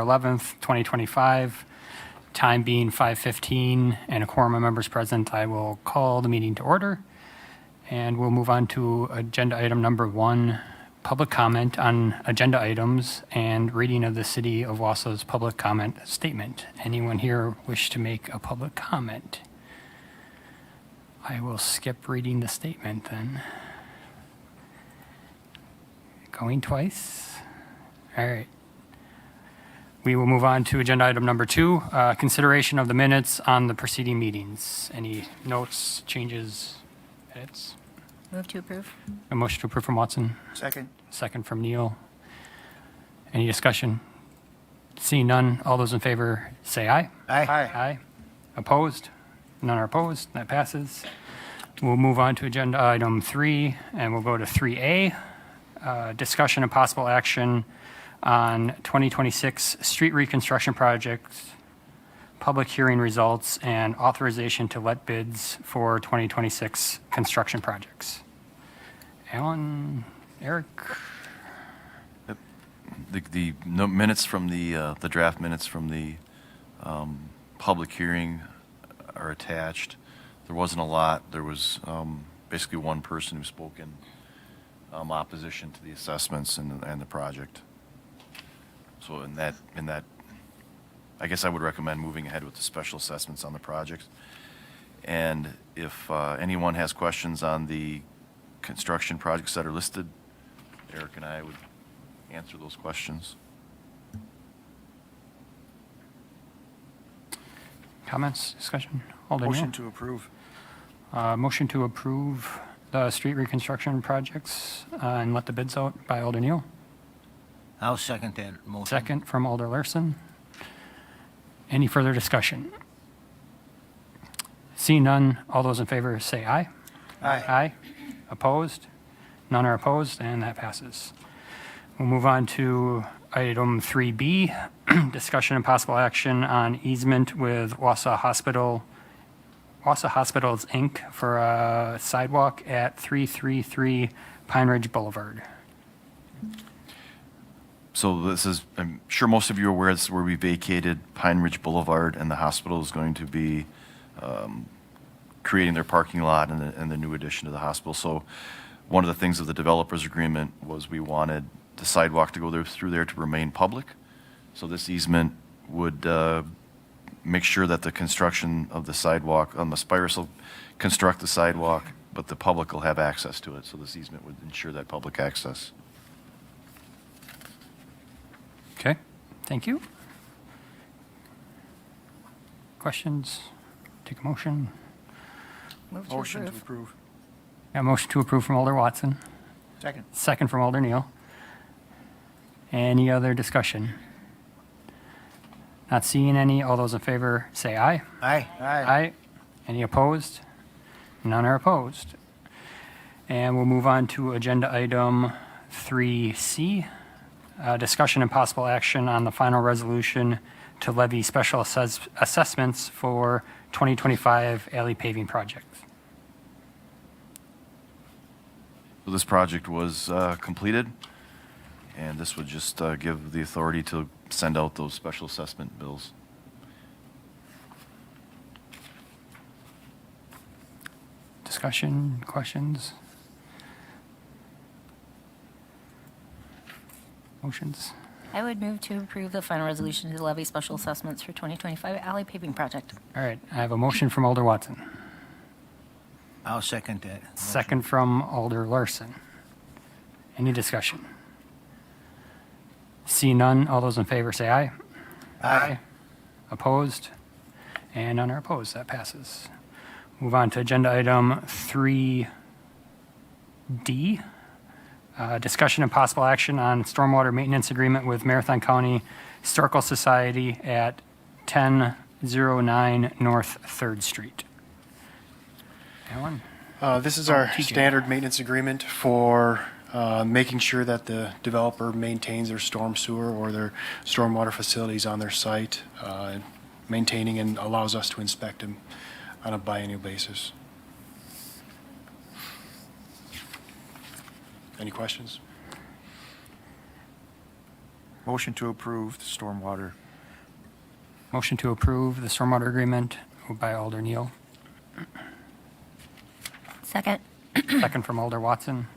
11th, 2025, time being 5:15 and a quorum of members present, I will call the meeting to order. And we'll move on to agenda item number 1, public comment on agenda items and reading of the City of Wausau's public comment statement. Anyone here wish to make a public comment? I will skip reading the statement then. Going twice? All right. We will move on to agenda item number 2, consideration of the minutes on the preceding meetings. Any notes, changes, edits? Move to approve. A motion to approve from Watson, Second. second from Neal. Any discussion? Seeing none, all those in favor say aye. Aye. Aye. Opposed? None are opposed. That passes. We'll move on to agenda item 3, and we'll go to 3A, discussion and possible action on 2026 street reconstruction projects, public hearing results, and authorization to let bids for 2026 construction projects. Alan, Eric? The minutes from the draft minutes from the public hearing are attached. There wasn't a lot. There was basically one person who spoke in opposition to the assessments and the project. So in that, I guess I would recommend moving ahead with the special assessments on the project. And if anyone has questions on the construction projects that are listed, Eric and I would answer those questions. Comments, discussion? Alder Neal? Motion to approve. Motion to approve the street reconstruction projects and let the bids out by Alder Neal. I'll second that motion. Second from Alder Larson. Any further discussion? Seeing none, all those in favor say aye. Aye. Aye. Opposed? None are opposed, and that passes. We'll move on to item 3B, discussion and possible action on easement with Wausau Hospitals, Inc. for a sidewalk at 333 Pine Ridge Boulevard. So this is, I'm sure most of you are aware, this is where we vacated Pine Ridge Boulevard, and the hospital is going to be creating their parking lot and the new addition to the hospital. So one of the things of the developers agreement was we wanted the sidewalk to go through there to remain public. So this easement would make sure that the construction of the sidewalk, the Spires will construct the sidewalk, but the public will have access to it. So this easement would ensure that public access. Okay, thank you. Questions? Take a motion. Move to Motion to approve. approve. A motion to approve from Alder Watson, Second. second from Alder Neal. Any other discussion? Not seeing any. All those in favor say aye. Aye. Aye. Any opposed? None are opposed. And we'll move on to agenda item 3C, discussion and possible action on the final resolution to levy special assessments for 2025 alley paving project. So this project was completed, and this would just give the authority to send out those special assessment bills. Discussion, questions? Motions? I would move to approve the final resolution to levy special assessments for 2025 alley paving project. All right, I have a motion from Alder Watson, I'll second that. second from Alder Larson. Any discussion? See none, all those in favor say aye. Aye. Opposed? And none are opposed, that passes. Move on to agenda item 3D, discussion and possible action on stormwater maintenance agreement with Marathon County Historical Society at 1009 North 3rd Street. Alan? This is our TJ. standard maintenance agreement for making sure that the developer maintains their storm sewer or their stormwater facilities on their site, maintaining and allows us to inspect them on a biennial basis. Any questions? Motion to approve the stormwater. Motion to approve the stormwater agreement moved by Alder Neal, Second. second from Alder Watson.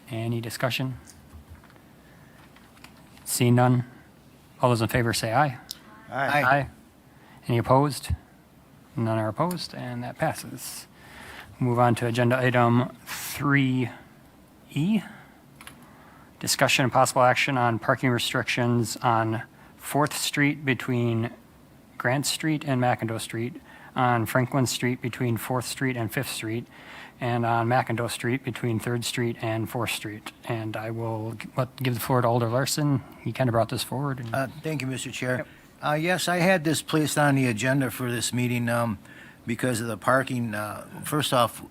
Any discussion? Seeing none. All those in favor say aye. Aye. Any opposed? None are opposed, and that passes. Move on to agenda item 3E. Discussion and possible action on parking restrictions on 4th Street between Grant Street and McIndoe Street, on Franklin Street between 4th Street and 5th Street, and on McIndoe Street between 3rd Street and 4th Street. And I will give the floor to Alder Larson. He kind of brought this forward. And Thank you, Mr. Chair. Yes, I had this placed on the agenda for this meeting because of the parking. First off,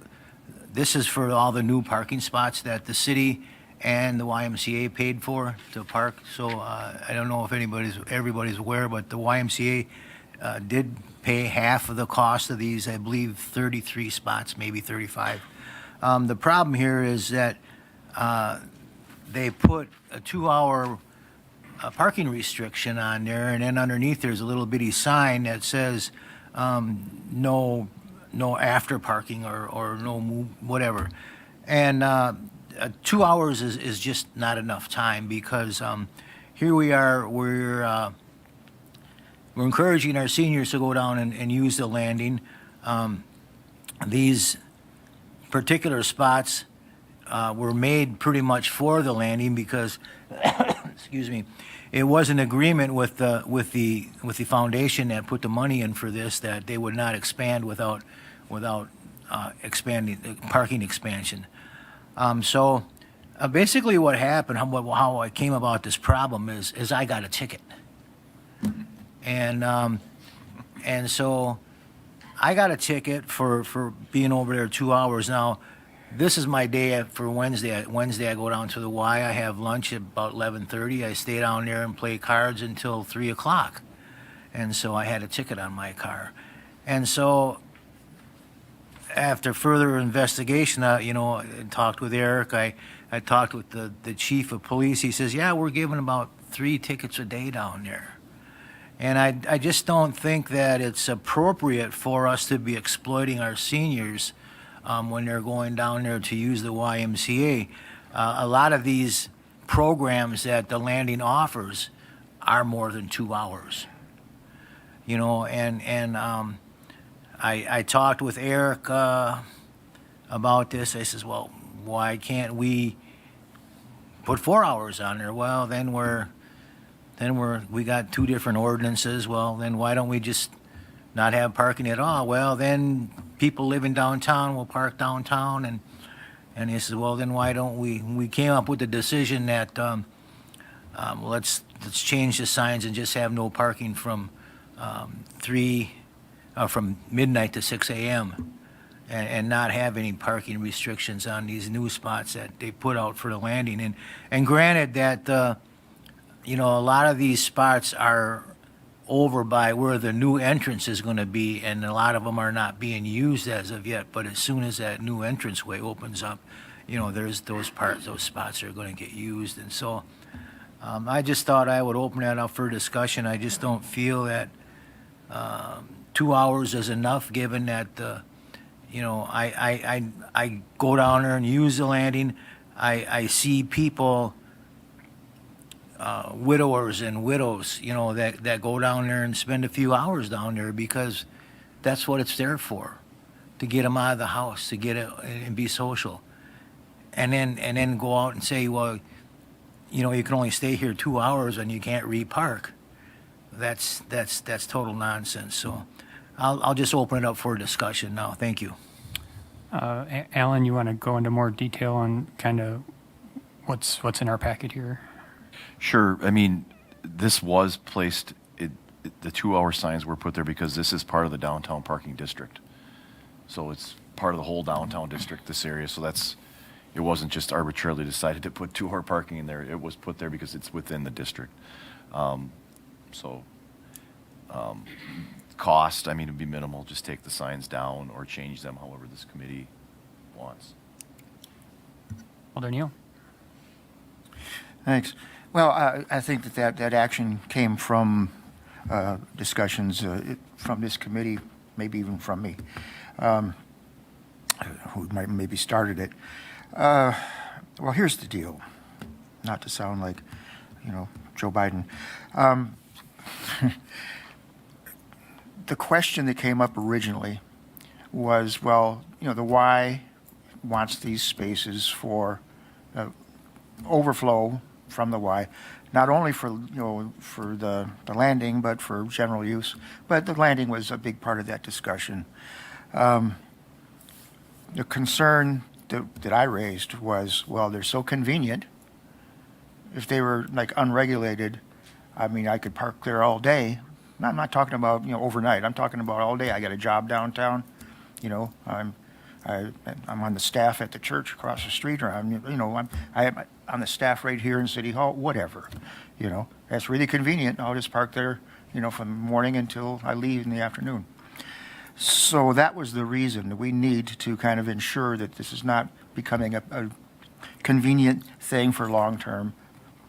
this is for all the new parking spots that the city and the YMCA paid for to park. So I don't know if everybody's aware, but the YMCA did pay half of the cost of these, I believe 33 spots, maybe 35. The problem here is that they put a 2-hour parking restriction on there, and then underneath there's a little bitty sign that says no after parking or no whatever. And 2 hours is just not enough time because here we are, we're encouraging our seniors to go down and use the landing. These particular spots were made pretty much for the landing because, excuse me, it was an agreement with the foundation that put the money in for this that they would not expand without expanding parking expansion. So basically, what happened, how I came about this problem is I got a ticket, and so I got a ticket for being over there 2 hours. Now, this is my day for Wednesday. Wednesday, I go down to the Y. I have lunch at about 11:30. I stay down there and play cards until 3 o'clock, and so I had a ticket on my car, and so after further investigation, I talked with Eric. I talked with the chief of police. He says, yeah, we're giving about 3 tickets a day down there. And I just don't think that it's appropriate for us to be exploiting our seniors when they're going down there to use the YMCA. A lot of these programs that the landing offers are more than 2 hours. I talked with Eric about this. I says, well, why can't we put 4 hours on there? Well, we got 2 different ordinances. Well, then why don't we just not have parking at all? Well, then people living downtown will park downtown. And he says, well, then why don't we came up with the decision that let's change the signs and just have no parking from from midnight to 6 a.m. and not have any parking restrictions on these new spots that they put out for the landing. And granted that, a lot of these spots are over by where the new entrance is going to be, and a lot of them are not being used as of yet. But as soon as that new entranceway opens up, there's those spots are going to get used. And so I just thought I would open that up for discussion. I just don't feel that 2 hours is enough, given that, I go down there and use the landing. I see people, widowers and widows, that go down there and spend a few hours down there because that's what it's there for, to get them out of the house, to get it and be social. And then go out and say, well, you can only stay here 2 hours and you can't repark. That's total nonsense. So I'll just open it up for discussion now. Thank you. Alan, you want to go into more detail on kind of what's in our packet here? Sure. I mean, this was placed, the 2-hour signs were put there because this is part of the downtown parking district. So it's part of the whole downtown district, this area. So it wasn't just arbitrarily decided to put 2-hour parking in there. It was put there because it's within the district. Cost, it'd be minimal. Just take the signs down or change them however this committee wants. Alder Neal? Thanks. Well, I think that action came from discussions from this committee, maybe even from me, who might maybe started it. Well, here's the deal. Not to sound like, Joe Biden. The question that came up originally was, well, the Y wants these spaces for overflow from the Y, not only for for the landing, but for general use. But the landing was a big part of that discussion. The concern that I raised was, well, they're so convenient. If they were like unregulated, I mean, I could park there all day. I'm not talking about overnight. I'm talking about all day. I got a job downtown. I'm on the staff at the church across the street, or I'm on the staff right here in City Hall. Whatever, that's really convenient. I'll just park there, from morning until I leave in the afternoon. So that was the reason that we need to kind of ensure that this is not becoming a convenient thing for long-term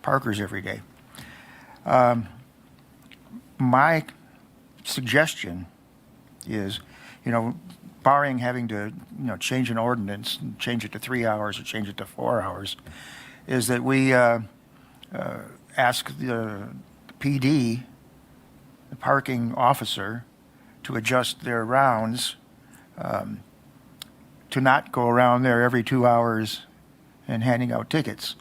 parkers every day. My suggestion is, barring having to, change an ordinance, and change it to 3 hours or change it to 4 hours, is that we ask the PD, the parking officer, to adjust their rounds, to not go around there every 2 hours and handing out tickets,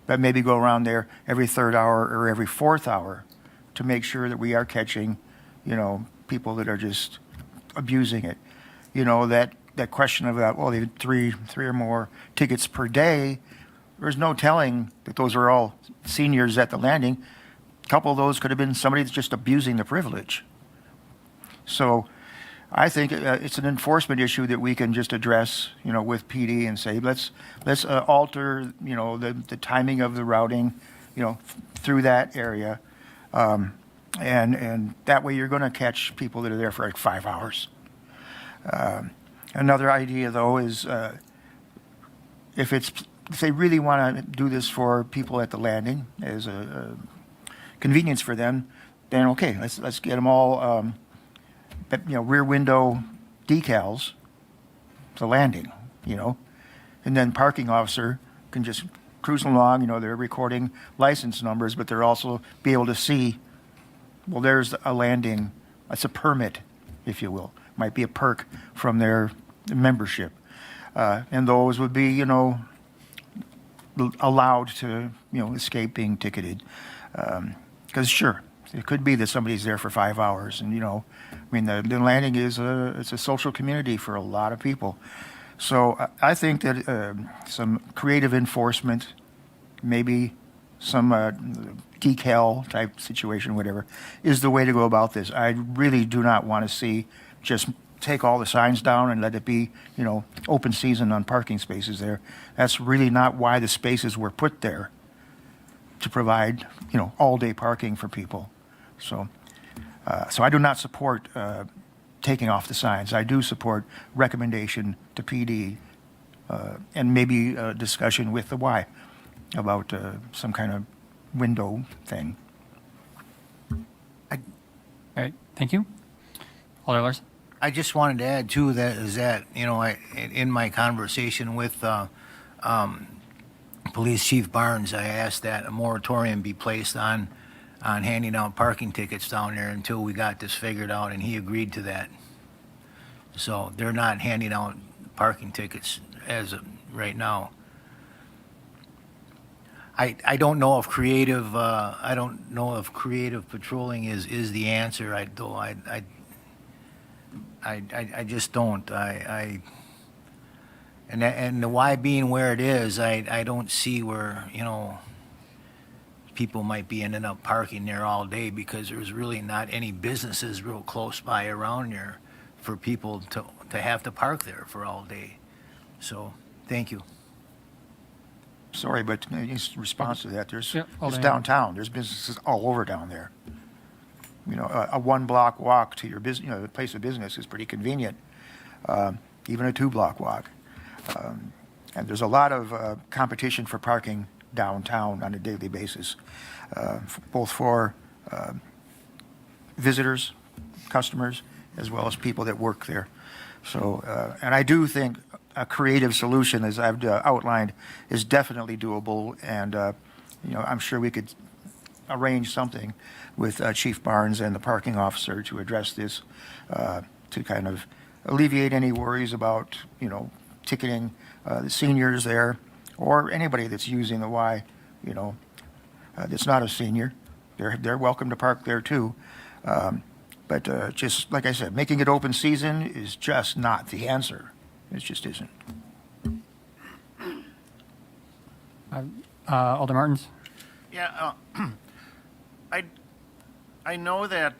but maybe go around there every third hour or every fourth hour to make sure that we are catching, people that are just abusing it. That question of that, well, they had three or more tickets per day. There's no telling that those are all seniors at the landing. A couple of those could have been somebody that's just abusing the privilege. So I think it's an enforcement issue that we can just address, with PD and say, let's alter, the timing of the routing, through that area. And that way you're going to catch people that are there for like 5 hours. Another idea, though, is if they really want to do this for people at the landing as a convenience for them, then okay, let's get them all, rear window decals, the landing, and then parking officer can just cruise along. They're recording license numbers, but they're also be able to see, well, there's a landing. That's a permit, if you will. Might be a perk from their membership. And those would be, allowed to, escape being ticketed. Because sure, it could be that somebody's there for 5 hours. And, the landing is it's a social community for a lot of people. So I think that some creative enforcement, maybe some decal type situation, whatever, is the way to go about this. I really do not want to see just take all the signs down and let it be, open season on parking spaces there. That's really not why the spaces were put there, to provide, all day parking for people. So I do not support taking off the signs. I do support recommendation to PD and maybe a discussion with the Y about some kind of window thing. All right, thank you. Alder Larson? I just wanted to add too that in my conversation with Police Chief Barnes, I asked that a moratorium be placed on handing out parking tickets down there until we got this figured out, and he agreed to that. So they're not handing out parking tickets as of right now. I don't know if creative patrolling is the answer. I just don't. And the why being where it is, I don't see where, people might be ending up parking there all day, because there's really not any businesses real close by around there for people to have to park there for all day. So, thank you. Sorry, but in response to that, Yep, it's Alder. downtown. There's businesses all over down there. A 1 block walk to your business, the place of business is pretty convenient. Even a 2 block walk. And there's a lot of competition for parking downtown on a daily basis, both for visitors, customers, as well as people that work there. So, and I do think a creative solution, as I've outlined, is definitely doable, and I'm sure we could arrange something with Chief Barnes and the parking officer to address this, to kind of alleviate any worries about, ticketing the seniors there, or anybody that's using the Y, that's not a senior. They're welcome to park there too. But just like I said, making it open season is just not the answer. It just isn't. Alder Martins? Yeah, I know that,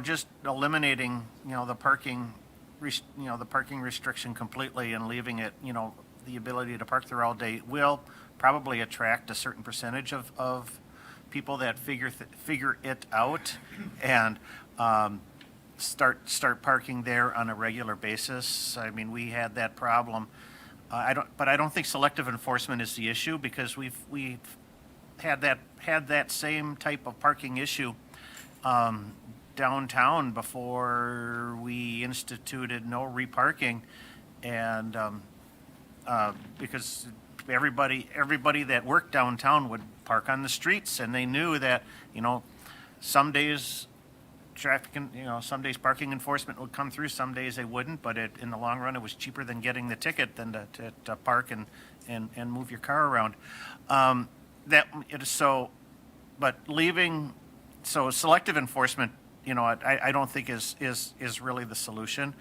just eliminating, the parking, the parking restriction completely and leaving it, the ability to park there all day will probably attract a certain percentage of people that figure it out and start parking there on a regular basis. I mean, we had that problem. I don't think selective enforcement is the issue, because we've had that same type of parking issue downtown before we instituted no reparking, and because everybody that worked downtown would park on the streets, and they knew that some days some days parking enforcement would come through, some days they wouldn't, but in the long run it was cheaper than getting the ticket than to park and move your car around. So selective enforcement, I don't think is really the solution.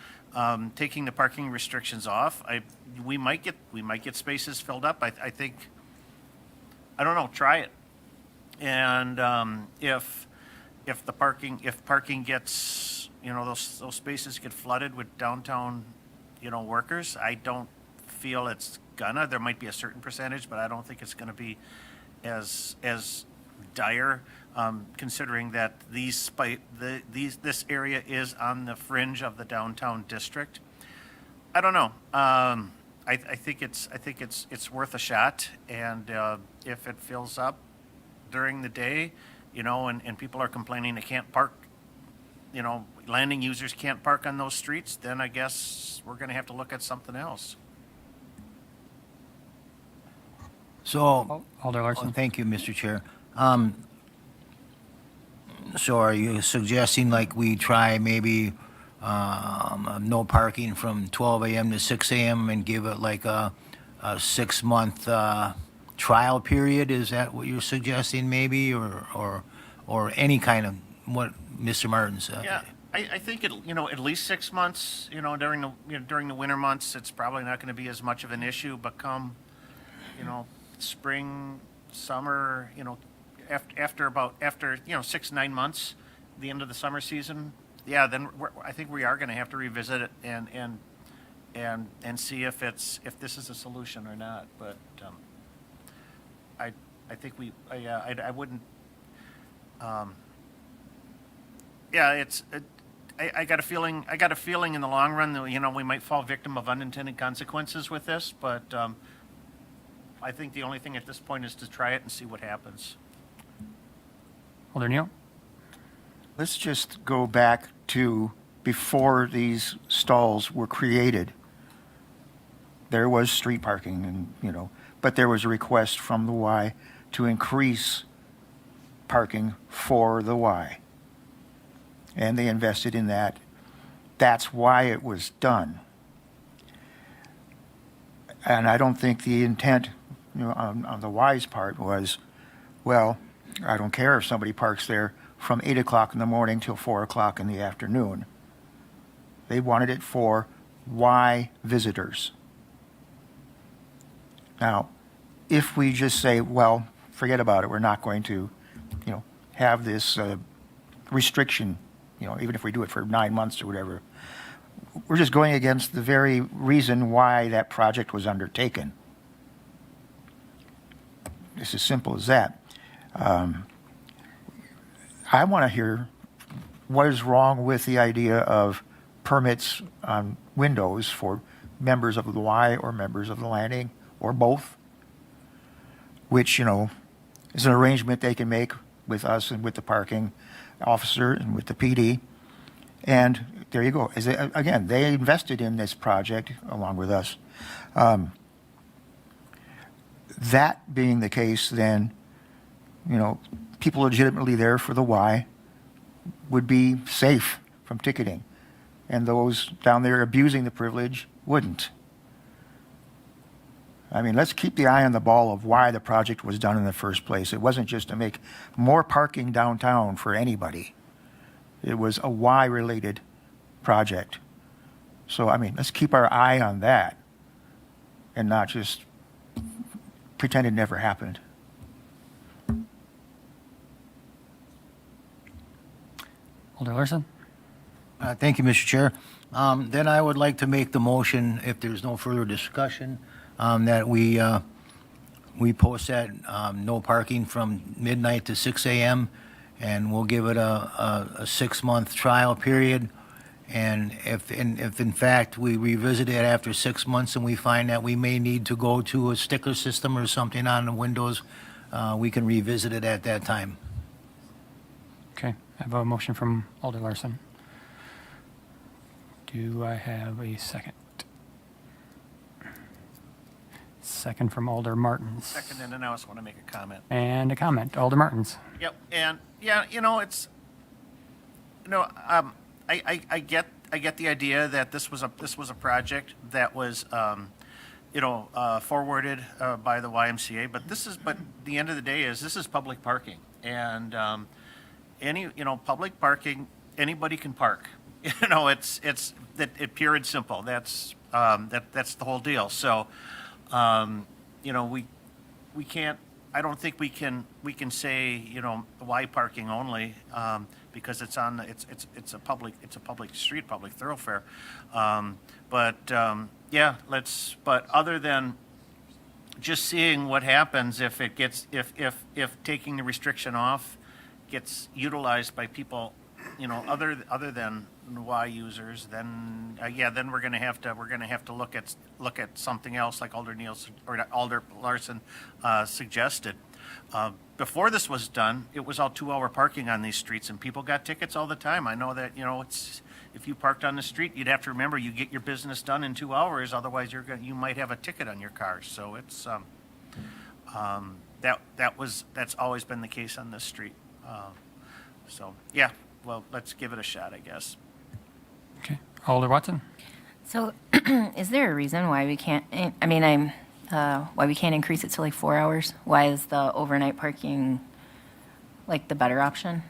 Taking the parking restrictions off, we might get spaces filled up. I think, I don't know, try it. And if parking gets, those spaces get flooded with downtown, workers, I don't feel it's gonna. There might be a certain percentage, but I don't think it's gonna be as dire, considering that this area is on the fringe of the downtown district. I don't know. I think it's worth a shot, and if it fills up during the day, and people are complaining they can't park, landing users can't park on those streets, then I guess we're going to have to look at something else. So, Alder Larson? thank you, Mr. Chair. So are you suggesting like we try maybe no parking from 12 a.m. to 6 a.m. and give it like a 6-month trial period? Is that what you're suggesting maybe, or any kind of what Mr. Martin said? Yeah, I think at least 6 months. During the winter months, it's probably not going to be as much of an issue. But come, spring, summer, after 6-9 months, the end of the summer season, yeah, then I think we are going to have to revisit it and see if this is a solution or not. But I think I wouldn't. Yeah, I got a feeling. I got a feeling in the long run that we might fall victim of unintended consequences with this. But I think the only thing at this point is to try it and see what happens. Alder Neal? Let's just go back to before these stalls were created. There was street parking, and but there was a request from the Y to increase parking for the Y, and they invested in that. That's why it was done. And I don't think the intent, on the Y's part was, well, I don't care if somebody parks there from 8 o'clock in the morning till 4 o'clock in the afternoon. They wanted it for Y visitors. Now, if we just say, well, forget about it, we're not going to, have this restriction, even if we do it for 9 months or whatever, we're just going against the very reason why that project was undertaken. It's as simple as that. I want to hear what is wrong with the idea of permits on windows for members of the Y or members of the landing, or both. which, you know, is an arrangement they can make with us and with the parking officer and with the PD. And there you go. Again, they invested in this project along with us. That being the case, then, you know, people legitimately there for the why would be safe from ticketing. And those down there abusing the privilege wouldn't. I mean, let's keep the eye on the ball of why the project was done in the first place. It wasn't just to make more parking downtown for anybody. It was a why-related project. So, I mean, let's keep our eye on that and not just pretend it never happened. Alder Larson? Thank you, Mr. Chair. Then I would like to make the motion, if there's no further discussion, that we post that no parking from midnight to 6 a.m., and we'll give it a 6-month trial period. And if in fact we revisit it after 6 months and we find that we may need to go to a sticker system or something on the windows, we can revisit it at that time. Okay, I have a motion from Alder Larson. Do I have a second? Second from Alder Martins. Second, and then I also want to make a comment. And a comment, Alder Martins. Yep, and yeah, it's, I get the idea that this was a project that was, forwarded by the YMCA, but the end of the day is this is public parking, and public parking, anybody can park. It's pure and simple. That's the whole deal. So, we can't. I don't think we can say, why parking only, because it's a public street, public thoroughfare. But other than just seeing what happens if taking the restriction off gets utilized by people, other than Y users, then we're going to have to look at something else, like Alder Larson suggested. Before this was done, it was all 2-hour parking on these streets, and people got tickets all the time. I know that it's if you parked on the street, you'd have to remember you get your business done in 2 hours, otherwise you might have a ticket on your car. So it's that's always been the case on this street. So yeah. Well, let's give it a shot, I guess. Okay, Alder Watson? So is there a reason why we can't, why we can't increase it to like 4 hours? Why is the overnight parking like the better option?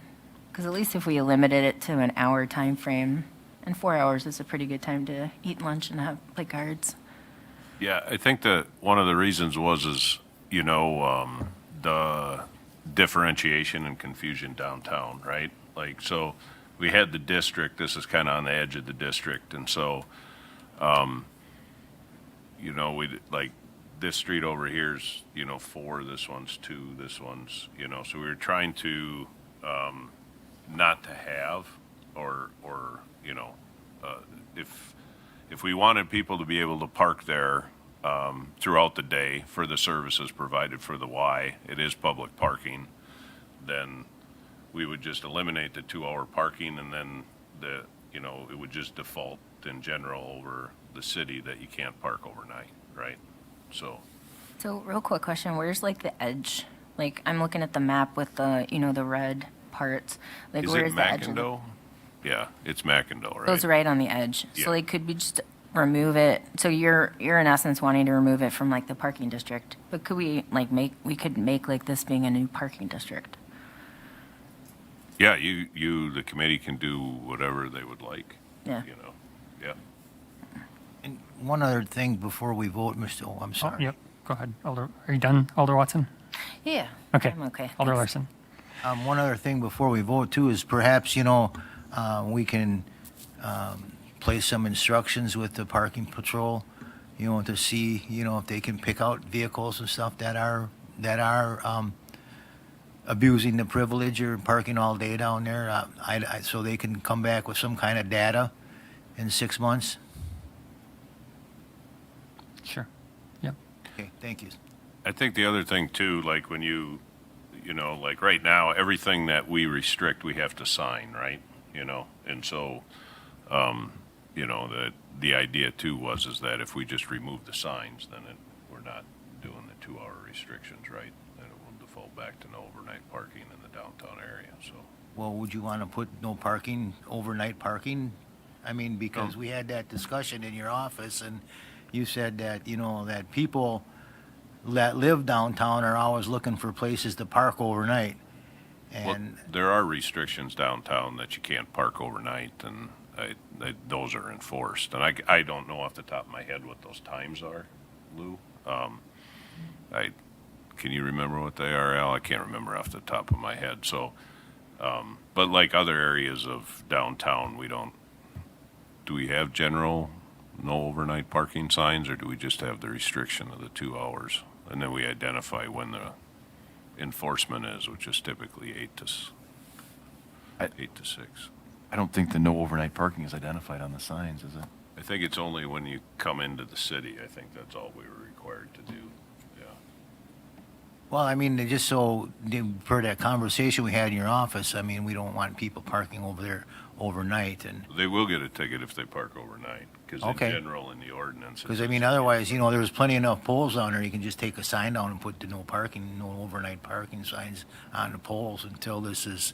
Because at least if we limited it to an hour time frame, and 4 hours is a pretty good time to eat lunch and play cards. Yeah, I think that one of the reasons was the differentiation and confusion downtown, right? Like, so we had the district, this is kind of on the edge of the district, and so, we, like, this street over here's, 4, this one's 2, this one's, so we were trying to, not to have, or if we wanted people to be able to park there, throughout the day for the services provided for the Y, it is public parking, then we would just eliminate the 2-hour parking, and then it would just default in general over the city that you can't park overnight, right? So real quick question, where's like the edge? Like I'm looking at the map with the, the red parts. Like is where's it the edge? McIndoe? Yeah, it's McIndoe, right? Goes right on the edge. Yeah. So like could we just remove it? So you're in essence wanting to remove it from like the parking district. But could we make like this being a new parking district? Yeah, the committee can do whatever they would like. Yeah. Yeah. And one other thing before we vote, I'm Oh, sorry. yep, go ahead. Alder, are you done, Alder Watson? Yeah. Okay. I'm okay. Alder Thanks. Larson? One other thing before we vote too is perhaps, we can place some instructions with the parking patrol, to see, if they can pick out vehicles and stuff that are abusing the privilege or parking all day down there, so they can come back with some kind of data in 6 months. Sure. Yep. Okay, thank you. I think the other thing too, like when like right now, everything that we restrict, we have to sign, right? And so, the idea too is that if we just remove the signs, then we're not doing the 2-hour restrictions, right? Then it will default back to no overnight parking in the downtown area, so. Well, would you want to put no parking, overnight parking? I mean, because we had that discussion in your office, and you said that, that people that live downtown are always looking for places to park overnight. Well, And, there are restrictions downtown that you can't park overnight, and those are enforced. And I don't know off the top of my head what those times are, Lou. Can you remember what they are, Al? I can't remember off the top of my head. So, but like other areas of downtown, do we have general no overnight parking signs, or do we just have the restriction of the 2 hours? And then we identify when the enforcement is, which is typically 8 to 6. I don't think the no overnight parking is identified on the signs, is it? I think it's only when you come into the city. I think that's all we were required to do. Yeah. well, I mean, just so, per that conversation we had in your office, I mean, we don't want people parking over there overnight, and, They will get a ticket if they park overnight, because in Okay. general, in the ordinance. because, I mean, otherwise, there's plenty enough poles down there, you can just take a sign down and put the no parking, no overnight parking signs on the poles until this is,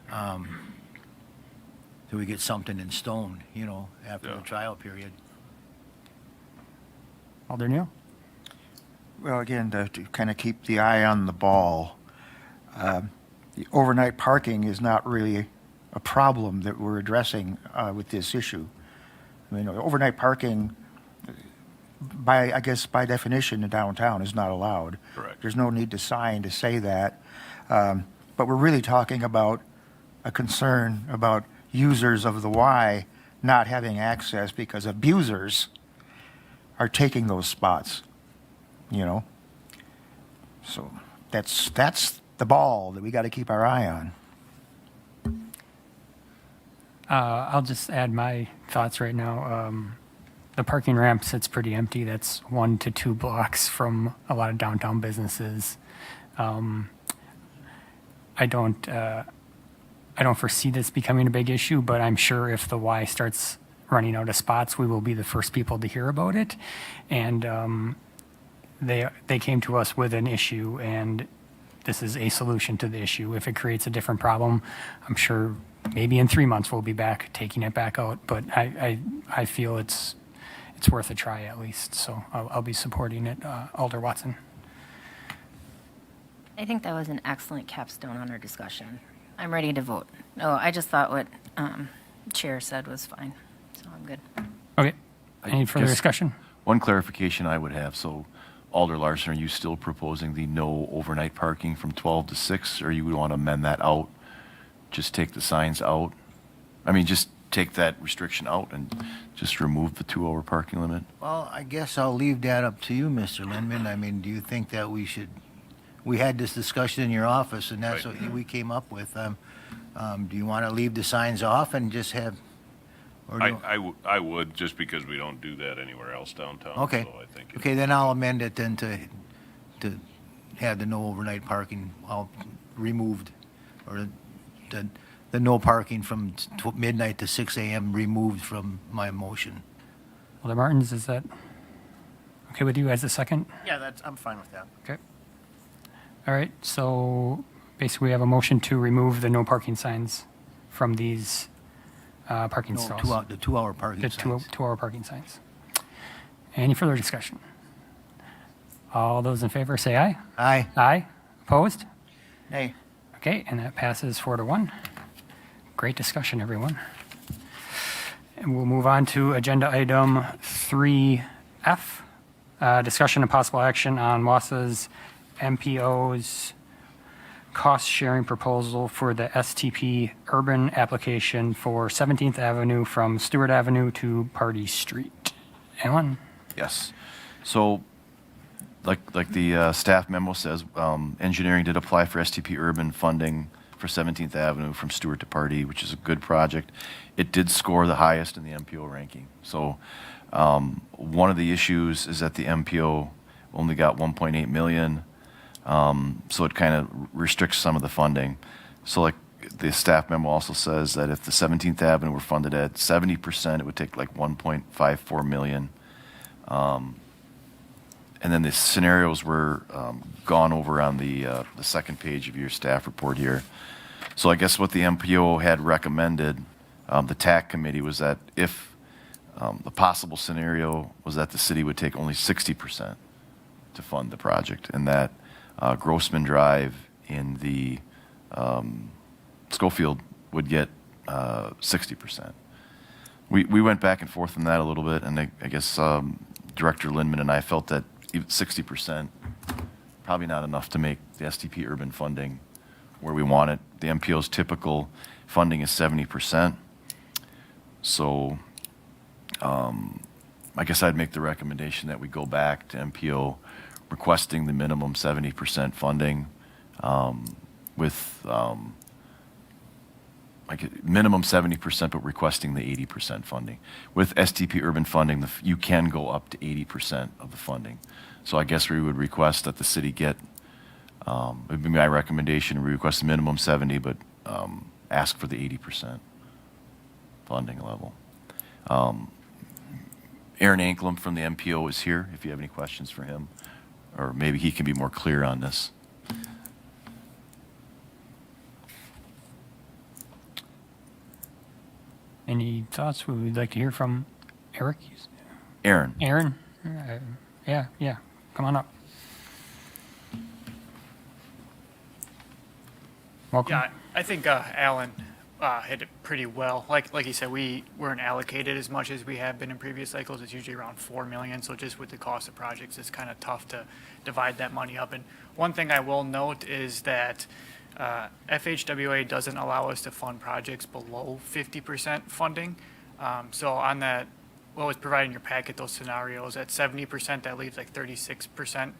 till we get something in stone, after the Yeah. trial period. Alder Neal? Well, again, to kind of keep the eye on the ball, the overnight parking is not really a problem that we're addressing with this issue. I mean, overnight parking, I guess by definition in downtown is not allowed. Correct. There's no need to sign to say that. But we're really talking about a concern about users of the Y not having access because abusers are taking those spots, So that's the ball that we got to keep our eye on. I'll just add my thoughts right now. The parking ramp sits pretty empty. That's 1 to 2 blocks from a lot of downtown businesses. I don't foresee this becoming a big issue, but I'm sure if the Y starts running out of spots, we will be the first people to hear about it. And they came to us with an issue, and this is a solution to the issue. If it creates a different problem, I'm sure maybe in 3 months we'll be back taking it back out. But I feel it's worth a try at least. So I'll be supporting it. Alder Watson. I think that was an excellent capstone on our discussion. I'm ready to vote. Oh, I just thought what Chair said was fine, so I'm good. Okay. Any further guess- discussion? One clarification I would have, so Alder Larson, are you still proposing the no overnight parking from 12 to 6, or you would want to amend that out? Just take the signs out? I mean, just take that restriction out and just remove the 2-hour parking limit? Well, I guess I'll leave that up to you, Mr. Lindman. I mean, do you think that we had this discussion in your office, and that's Right. what we came up with. Do you want to leave the signs off and just have, or do? I would, just because we don't do that anywhere else downtown. Okay. So I think Okay, then I'll amend it then to have the no overnight parking all removed, or the no parking from midnight to 6 a.m. removed from my motion. Alder Martins, is that okay with you as a second? Yeah, I'm fine with that. Okay. All right, so basically we have a motion to remove the no parking signs from these parking No, stalls. the 2-hour parking The signs. 2-hour parking signs. Any further discussion? All those in favor say aye. Aye. Aye. Opposed? Hey, Okay, and that passes 4-1. Great discussion, everyone. And we'll move on to agenda item 3F, discussion and possible action on Wausau's MPO's cost-sharing proposal for the STP urban application for 17th Avenue from Stewart Avenue to Party Street. Anyone? Yes. So, like the staff memo says, engineering did apply for STP urban funding for 17th Avenue from Stewart to Party, which is a good project. It did score the highest in the MPO ranking. So, one of the issues is that the MPO only got 1.8 million. So it kind of restricts some of the funding. So like the staff memo also says that if the 17th Avenue were funded at 70%, it would take like 1.54 million. And then the scenarios were gone over on the second page of your staff report here. So I guess what the MPO had recommended, the TAC committee, was that if the possible scenario was that the city would take only 60% to fund the project, and that Grossman Drive in the Schofield would get 60%. We went back and forth on that a little bit, and I guess Director Lindman and I felt that even 60% probably not enough to make the STP urban funding where we want it. The MPO's typical funding is 70%. So I guess I'd make the recommendation that we go back to MPO requesting the minimum 70% funding with minimum 70%, but requesting the 80% funding. With STP urban funding, you can go up to 80% of the funding. So I guess we would request that the city get, it would be my recommendation, we request a minimum 70, but ask for the 80% funding level. Aaron Anklem from the MPO is here, if you have any questions for him, or maybe he can be more clear on this. Any thoughts? We would like to hear from Eric. Aaron. Aaron? Yeah. Come on up. Welcome. Yeah, I think Alan hit it pretty well. Like he said, we weren't allocated as much as we have been in previous cycles. It's usually around 4 million. So just with the cost of projects, it's kind of tough to divide that money up. And one thing I will note is that FHWA doesn't allow us to fund projects below 50% funding. So on that, what was provided in your packet, those scenarios, at 70%, that leaves like 36%,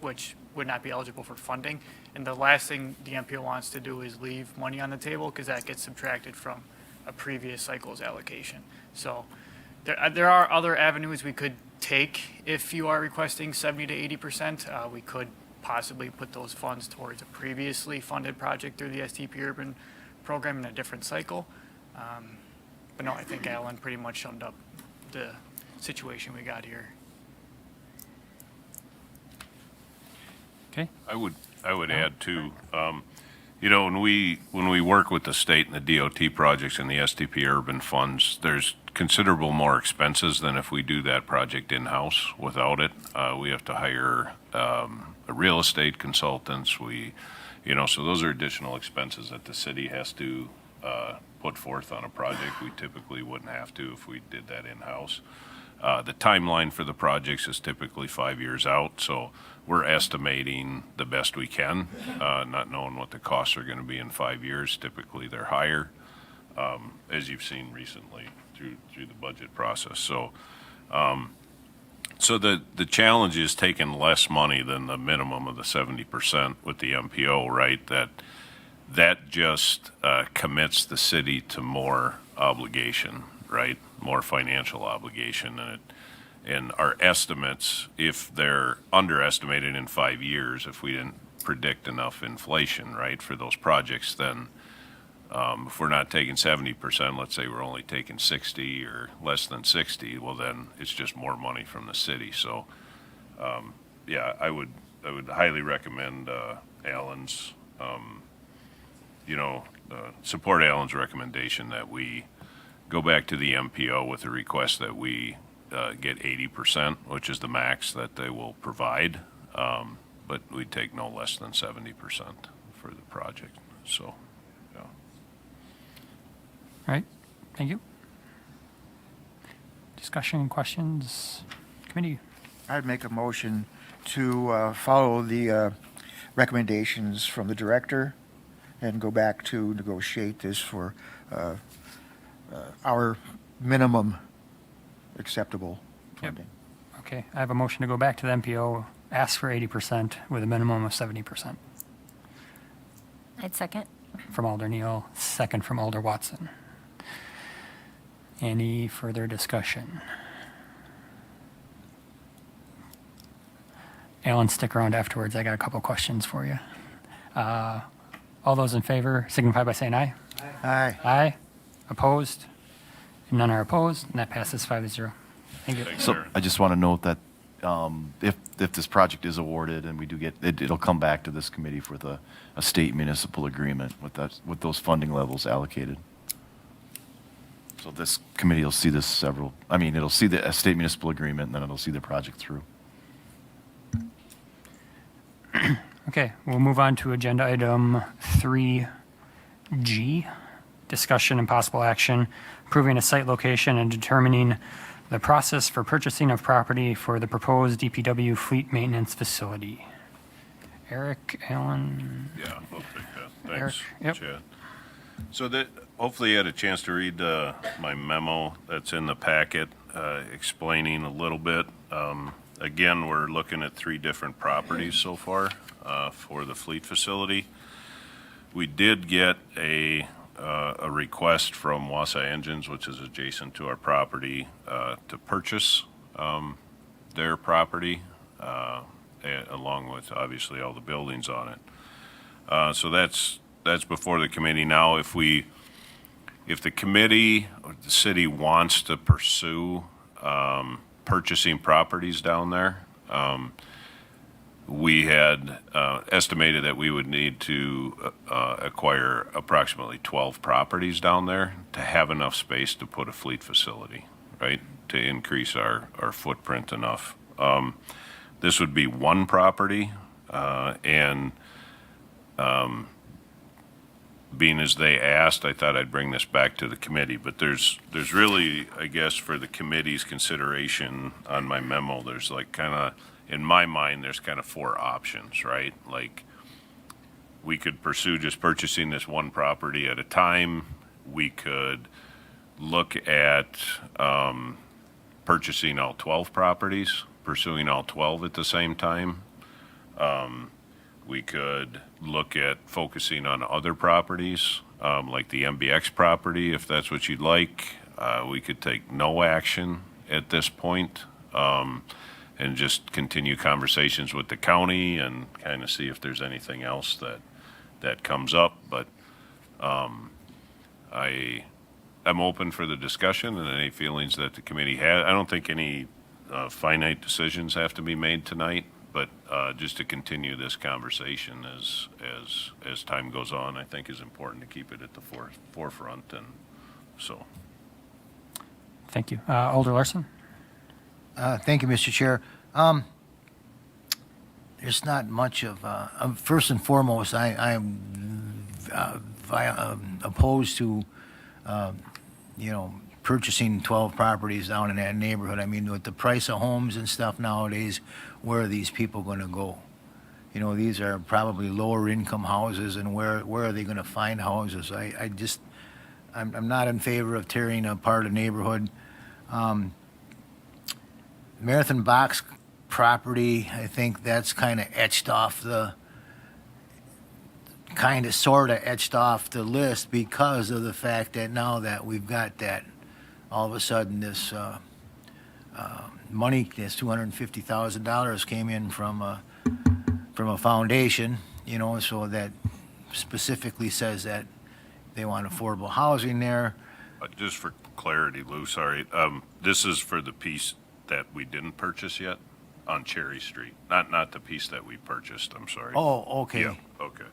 which would not be eligible for funding. And the last thing the MPO wants to do is leave money on the table because that gets subtracted from a previous cycle's allocation. So there are other avenues we could take if you are requesting 70 to 80%. We could possibly put those funds towards a previously funded project through the STP Urban program in a different cycle. But no, I think Alan pretty much summed up the situation we got here. Okay. I would add too, when we work with the state and the DOT projects and the STP urban funds, there's considerable more expenses than if we do that project in-house without it. We have to hire real estate consultants. So those are additional expenses that the city has to put forth on a project. We typically wouldn't have to if we did that in-house. The timeline for the projects is typically 5 years out, so we're estimating the best we can, not knowing what the costs are going to be in 5 years. Typically, they're higher, as you've seen recently through the budget process. So the challenge is taking less money than the minimum of the 70% with the MPO, right? That just commits the city to more obligation, right? More financial obligation, and our estimates, if they're underestimated in 5 years, if we didn't predict enough inflation, right, for those projects, then if we're not taking 70%, let's say we're only taking 60 or less than 60, well then it's just more money from the city. So I would highly recommend Alan's support Alan's recommendation that we go back to the MPO with a request that we get 80%, which is the max that they will provide, but we take no less than 70% for the project. So, yeah. All right. Thank you. Discussion, questions, committee? I'd make a motion to follow the recommendations from the director and go back to negotiate this for our minimum acceptable funding. Okay, I have a motion to go back to the MPO, ask for 80% with a minimum of 70%. I'd second. From Alder Neal, second from Alder Watson. Any further discussion? Alan, stick around afterwards. I got a couple questions for you. All those in favor signify by saying aye. Aye. Aye. Opposed? None are opposed, and that passes 5-0. Thank you. Thanks, So sir. I just want to note that if this project is awarded and we do get, it'll come back to this committee for a state municipal agreement with those funding levels allocated. So this committee will see this it'll see a state municipal agreement, and then it'll see the project through. Okay, we'll move on to agenda item 3G, discussion and possible action, approving a site location and determining the process for purchasing of property for the proposed DPW fleet maintenance facility. Eric, Alan, Yeah, I'll take that. Eric, Thanks, yep. Chad. So that, hopefully you had a chance to read my memo that's in the packet explaining a little bit. Again, we're looking at 3 different properties so far for the fleet facility. We did get a request from Wausau Engines, which is adjacent to our property, to purchase their property, along with obviously all the buildings on it. So that's before the committee now. If the committee or the city wants to pursue purchasing properties down there, we had estimated that we would need to acquire approximately 12 properties down there to have enough space to put a fleet facility, right? To increase our footprint enough. This would be one property, and being as they asked, I thought I'd bring this back to the committee, but there's really, I guess, for the committee's consideration on my memo, there's like kind of, in my mind, there's kind of 4 options, right? Like, we could pursue just purchasing this one property at a time. We could look at purchasing all 12 properties, pursuing all 12 at the same time. We could look at focusing on other properties, like the MBX property, if that's what you'd like. We could take no action at this point, and just continue conversations with the county and kind of see if there's anything else that comes up. But I'm open for the discussion and any feelings that the committee has. I don't think any finite decisions have to be made tonight, but just to continue this conversation as time goes on, I think is important to keep it at the forefront, and so. Thank you. Alder Larson? Thank you, Mr. Chair. There's not much of, first and foremost, I am opposed to, purchasing 12 properties down in that neighborhood. I mean, with the price of homes and stuff nowadays, where are these people going to go? These are probably lower income houses, and where are they going to find houses? I'm not in favor of tearing apart a neighborhood. Marathon Box property, I think that's kind of sort of etched off the list because of the fact that now that we've got that, all of a sudden this money, this $250,000 came in from a foundation, so that specifically says that they want affordable housing there. Just for clarity, Lou, sorry, this is for the piece that we didn't purchase yet on Cherry Street, not the piece that we purchased, I'm sorry. Oh, okay. Yeah, okay.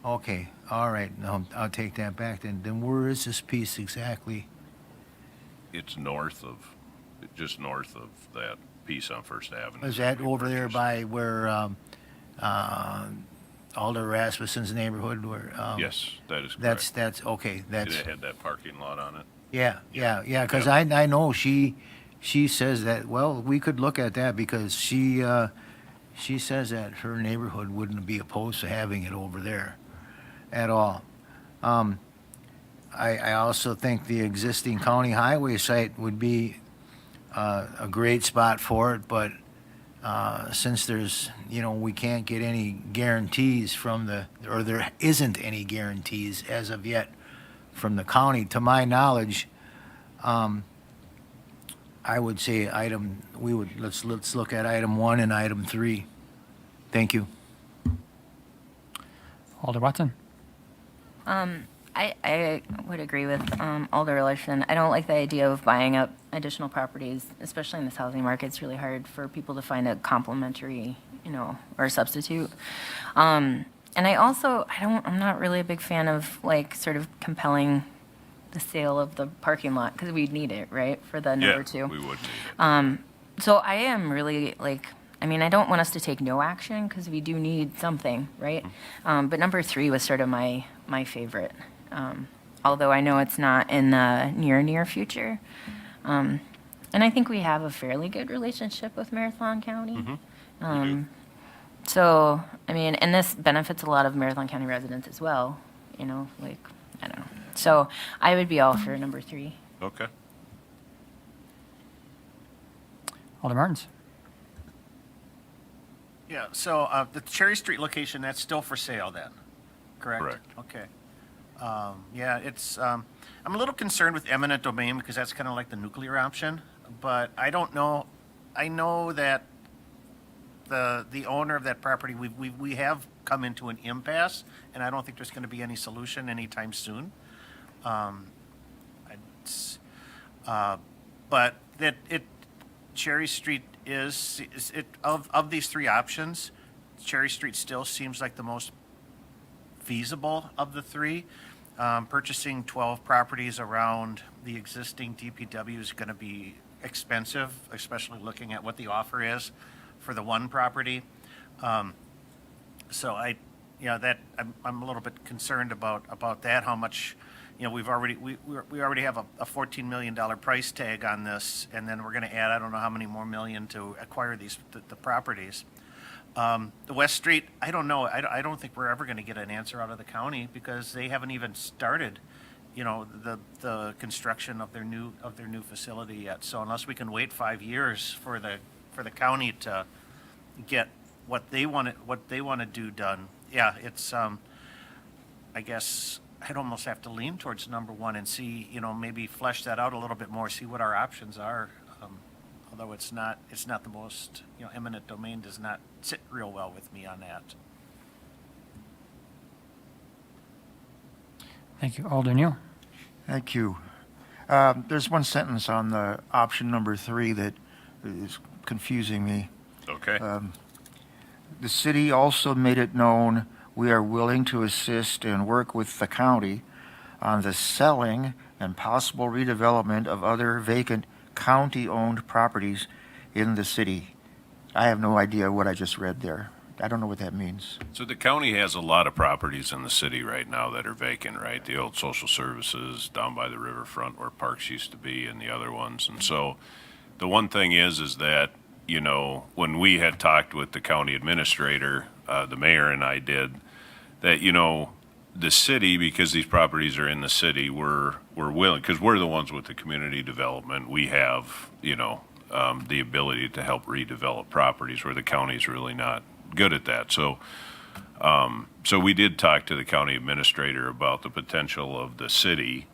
Okay, all right. No, I'll take that back then. Then where is this piece exactly? It's just north of that piece on First Avenue. Is that we over there purchased. by where Alder Rasmussen's neighborhood? Where? Yes, that is correct. That's okay. That's It had that parking lot on it. yeah. Because Yeah. I know she says that. Well, we could look at that because she says that her neighborhood wouldn't be opposed to having it over there at all. I also think the existing county highway site would be a great spot for it, but since there's, we can't get any guarantees or there isn't any guarantees as of yet from the county, to my knowledge, I would say let's look at item 1 and item 3. Thank you. Alder Watson? I would agree with Alder Larson. I don't like the idea of buying up additional properties, especially in this housing market. It's really hard for people to find a complementary, or a substitute. And I'm not really a big fan of like sort of compelling the sale of the parking lot because we'd need it, right, for the number two. Yeah, we would need it. So I am really I don't want us to take no action because we do need something, right? But number 3 was sort of my favorite, although I know it's not in the near future. And I think we have a fairly good relationship with Marathon County. So, and this benefits a lot of Marathon County residents as well, I don't know. So I would be all for number 3. Okay. Alder Martins? Yeah, so the Cherry Street location, that's still for sale then, correct? Correct. Okay. Yeah, it's, I'm a little concerned with eminent domain because that's kind of like the nuclear option, but I don't know. I know that the owner of that property, we have come into an impasse, and I don't think there's going to be any solution anytime soon. But Cherry Street is of these 3 options, Cherry Street still seems like the most feasible of the 3. Purchasing 12 properties around the existing DPW is going to be expensive, especially looking at what the offer is for the one property. So I'm a little bit concerned about that. How much, we already have a $14 million price tag on this, and then we're going to add I don't know how many more million to acquire the properties. The West Street, I don't know. I don't think we're ever going to get an answer out of the county because they haven't even started, the construction of their new facility yet. So unless we can wait 5 years for the county to get what they want to do done, yeah, it's I guess I'd almost have to lean towards number 1 and see, maybe flesh that out a little bit more, see what our options are. Although it's not the most, eminent domain does not sit real well with me on that. Thank you. Alder Neal? Thank you. There's one sentence on the option number 3 that is confusing me. Okay. The city also made it known we are willing to assist and work with the county on the selling and possible redevelopment of other vacant county-owned properties in the city. I have no idea what I just read there. I don't know what that means. So the county has a lot of properties in the city right now that are vacant, right? The old social services down by the riverfront where parks used to be and the other ones. And so the one thing is that, when we had talked with the county administrator, the mayor and I did, that, the city, because these properties are in the city, we're willing, because we're the ones with the community development. We have, the ability to help redevelop properties where the county's really not good at that. So we did talk to the county administrator about the potential of the city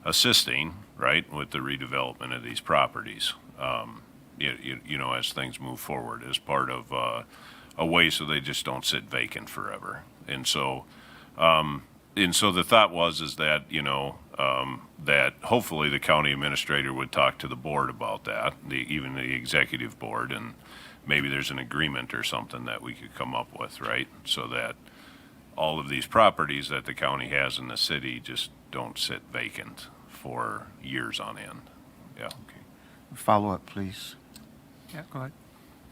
assisting, right, with the redevelopment of these properties, as things move forward as part of a way so they just don't sit vacant forever. And so the thought is that, that hopefully the county administrator would talk to the board about that, even the executive board, and maybe there's an agreement or something that we could come up with, right? So that all of these properties that the county has in the city just don't sit vacant for years on end. Yeah. Okay. Follow up, please. Yeah, go ahead.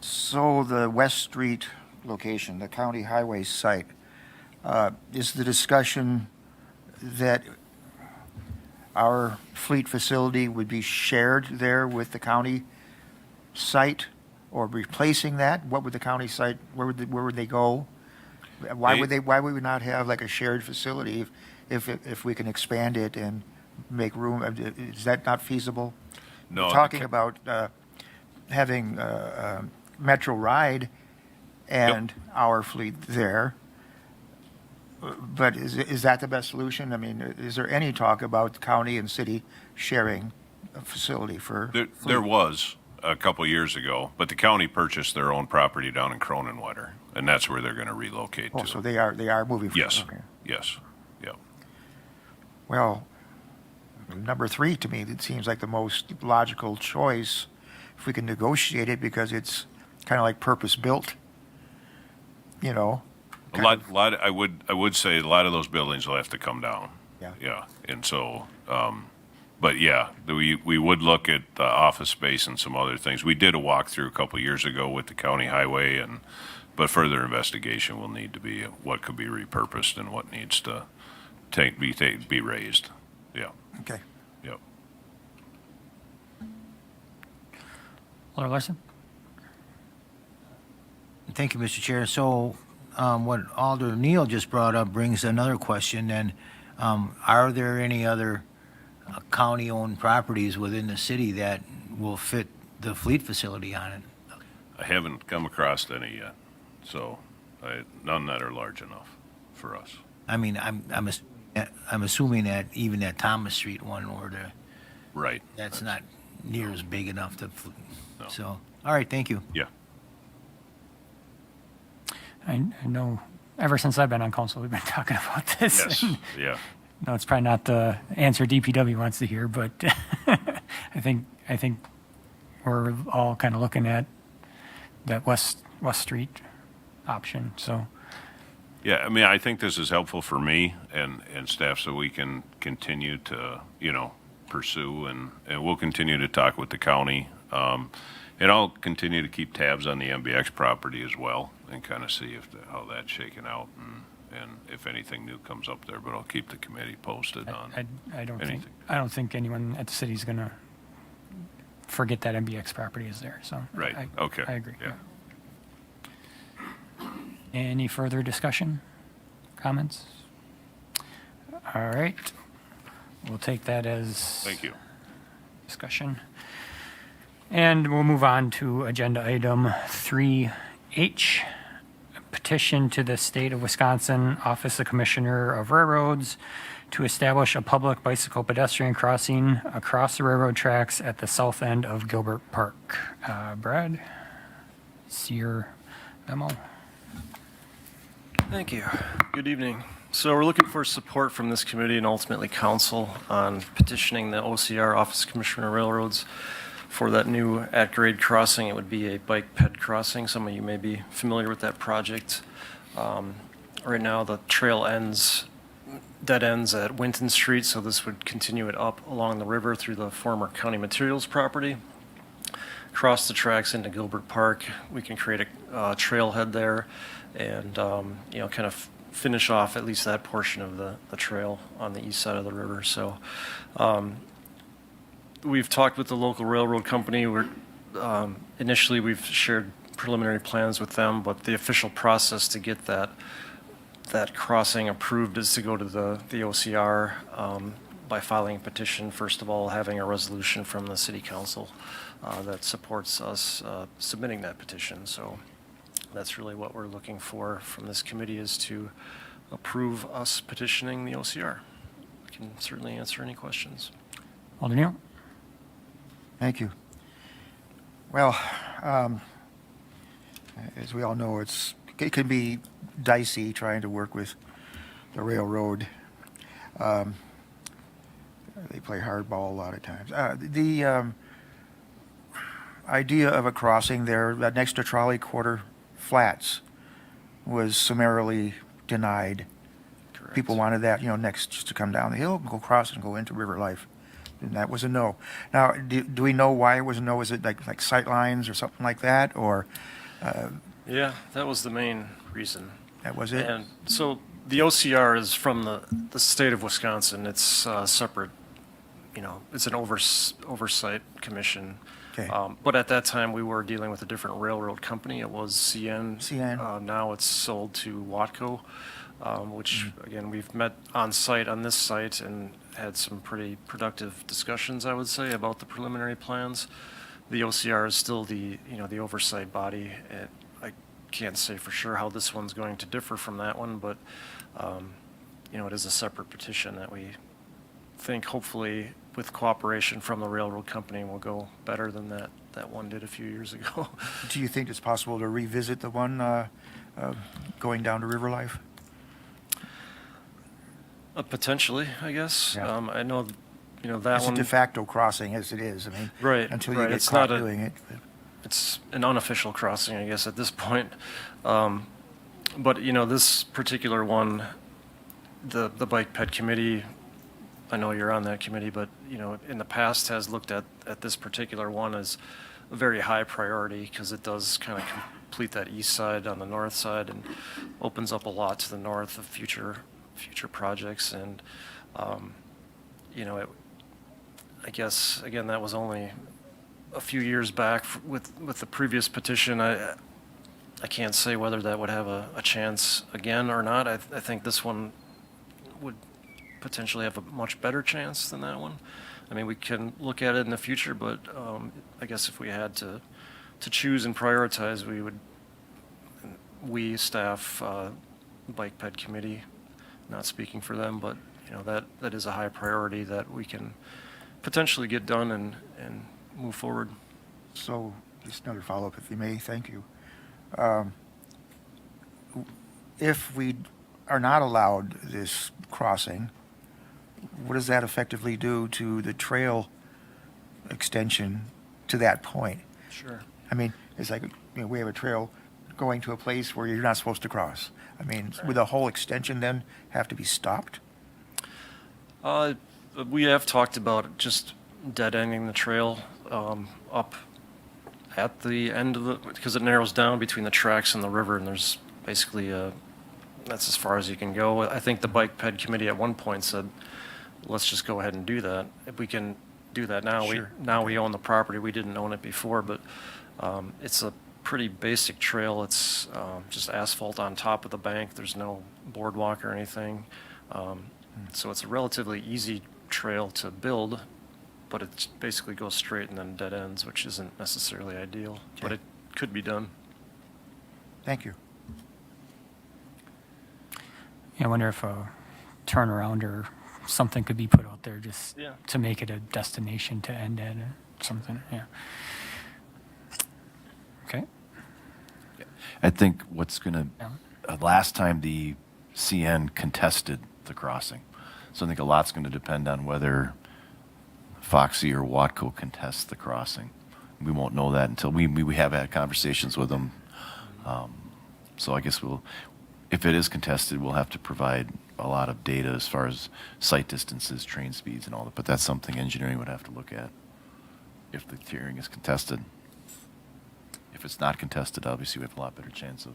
So the West Street location, the county highway site, is the discussion that our fleet facility would be shared there with the county site, or replacing that? What would the county site, where would they go? Why would we not have like a shared facility if we can expand it and make room? Is that not feasible? No. We're talking about having Metro Ride and our fleet there. But is that the best solution? I mean, is there any talk about county and city sharing a facility for? There was a couple years ago, but the county purchased their own property down in Cronenwetter, and that's where they're going to relocate Oh, to. so they are moving forward? Yes, Okay. yes, yeah. Well, number 3, to me, it seems like the most logical choice if we can negotiate it, because it's kind of like purpose-built, you know? A lot, I would say a lot of those buildings will have to come down. Yeah. Yeah, and so, but yeah, we would look at the office space and some other things. We did a walkthrough a couple years ago with the county highway, but further investigation will need to be what could be repurposed and what needs to be raised. Yeah, Okay. yep. Alder Larson? Thank you, Mr. Chair. So what Alder Neal just brought up brings another question then. Are there any other county-owned properties within the city that will fit the fleet facility on it? I haven't come across any yet, so none that are large enough for us. I mean, I'm assuming that even that Thomas Street one, or Right. that's not near as big enough to. No. So, all right, thank you. Yeah. I know ever since I've been on council, we've been talking about this. Yes. Yeah. No, it's probably not the answer DPW wants to hear, but I think we're all kind of looking at that West Street option. So Yeah, I mean, I think this is helpful for me and staff, so we can continue to, pursue, and we'll continue to talk with the county. And I'll continue to keep tabs on the MBX property as well, and kind of see how that's shaken out, and if anything new comes up there, but I'll keep the committee posted on I don't anything. think anyone at the city is gonna forget that MBX property is there. So Right, okay. I agree. Yeah. Any further discussion, comments? All right, we'll take that as Thank you. discussion. And we'll move on to agenda item 3H, petition to the State of Wisconsin Office of Commissioner of Railroads to establish a public bicycle pedestrian crossing across the railroad tracks at the south end of Gilbert Park. Brad, see your memo. Thank you. Good evening. So we're looking for support from this committee and ultimately council on petitioning the OCR, Office of Commissioner of Railroads, for that new at-grade crossing. It would be a bike ped crossing. Some of you may be familiar with that project. Right now, the trail dead ends at Winton Street, so this would continue it up along the river through the former County Materials property, cross the tracks into Gilbert Park. We can create a trailhead there, and kind of finish off at least that portion of the trail on the east side of the river. So we've talked with the local railroad company. Initially we've shared preliminary plans with them, but the official process to get that crossing approved is to go to the OCR by filing a petition, first of all, having a resolution from the city council that supports us submitting that petition. So that's really what we're looking for from this committee, is to approve us petitioning the OCR. I can certainly answer any questions. Alder Neal? Thank you. Well, as we all know, it can be dicey trying to work with the railroad. They play hardball a lot of times. The idea of a crossing there next to Trolley Quarter Flats was summarily denied. Correct. People wanted that, next, just to come down the hill, go across and go into River Life. And that was a no. Now, do we know why it was a no? Is it like sight lines or something like that, or? Yeah, that was the main reason. That was it? And so the OCR is from the state of Wisconsin. It's separate, it's an oversight commission. Okay. But at that time, we were dealing with a different railroad company. It was CN. CN. Now it's sold to Watco, which, again, we've met on site on this site and had some pretty productive discussions, I would say, about the preliminary plans. The OCR is still the oversight body. I can't say for sure how this one's going to differ from that one, but, it is a separate petition that we think, hopefully, with cooperation from the railroad company, will go better than that one did a few years ago. Do you think it's possible to revisit the one going down to River Life? Potentially, I guess. Yeah. I know, that It's a one. de facto crossing as it is. I mean, Right, until you right. get It's caught not a- doing it. It's an unofficial crossing, I guess, at this point. But, this particular one, the Bike Ped Committee, I know you're on that committee, but, in the past has looked at this particular one as a very high priority because it does kind of complete that east side on the north side and opens up a lot to the north of future projects. And, I guess, again, that was only a few years back with the previous petition. I can't say whether that would have a chance again or not. I think this one would potentially have a much better chance than that one. I mean, we can look at it in the future, but I guess if we had to choose and prioritize, we staff, Bike Ped Committee, not speaking for them, but that is a high priority that we can potentially get done and move forward. So, just another follow-up, if you may. Thank you. If we are not allowed this crossing, what does that effectively do to the trail extension to that point? Sure. I mean, it's like, we have a trail going to a place where you're not supposed to cross. I mean, would the whole extension then have to be stopped? We have talked about just dead-ending the trail up at the end of because it narrows down between the tracks and the river, and there's basically that's as far as you can go. I think the Bike Ped Committee at one point said, let's just go ahead and do that. If we can do that now, Sure. we own the property. We didn't own it before, but it's a pretty basic trail. It's just asphalt on top of the bank. There's no boardwalk or anything. So it's a relatively easy trail to build, but it basically goes straight and then dead ends, which isn't necessarily ideal, but Okay. it could be done. Thank you. Yeah, I wonder if a turnaround or something could be put out there just Yeah. to make it a destination to end at or something, yeah. Okay, I think what's going Yeah. to, last time the CN contested the crossing. So I think a lot's going to depend on whether Foxy or Watco contests the crossing. We won't know that until we have had conversations with them. So I guess if it is contested, we'll have to provide a lot of data as far as sight distances, train speeds, and all that. But that's something engineering would have to look at if the hearing is contested. If it's not contested, obviously we have a lot better chance of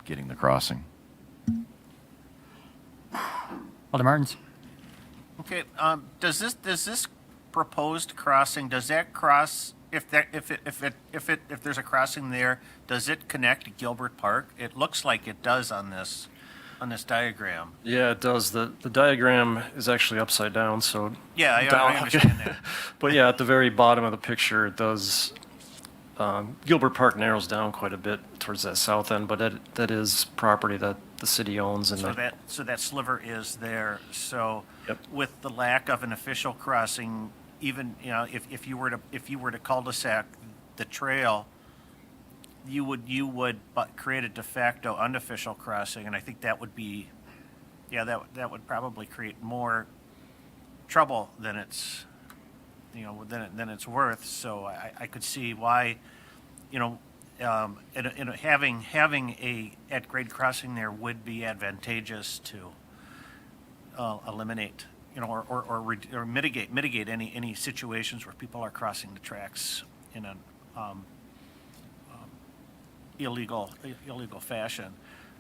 getting the crossing. Alder Martins? Okay, does this proposed crossing, does that cross, if there's a crossing there, does it connect Gilbert Park? It looks like it does on this diagram. Yeah, it does. The diagram is actually upside down, so. Yeah, I down- understand that. But yeah, at the very bottom of the picture, it does, Gilbert Park narrows down quite a bit towards that south end, but that is property that the city owns and So that sliver is there. So Yep. with the lack of an official crossing, even, if you were to cul-de-sac the trail, you would create a de facto unofficial crossing, and I think that would be, that would probably create more trouble than it's, than it's worth. So I could see why, having a at-grade crossing there would be advantageous to eliminate, or mitigate any situations where people are crossing the tracks in an illegal fashion.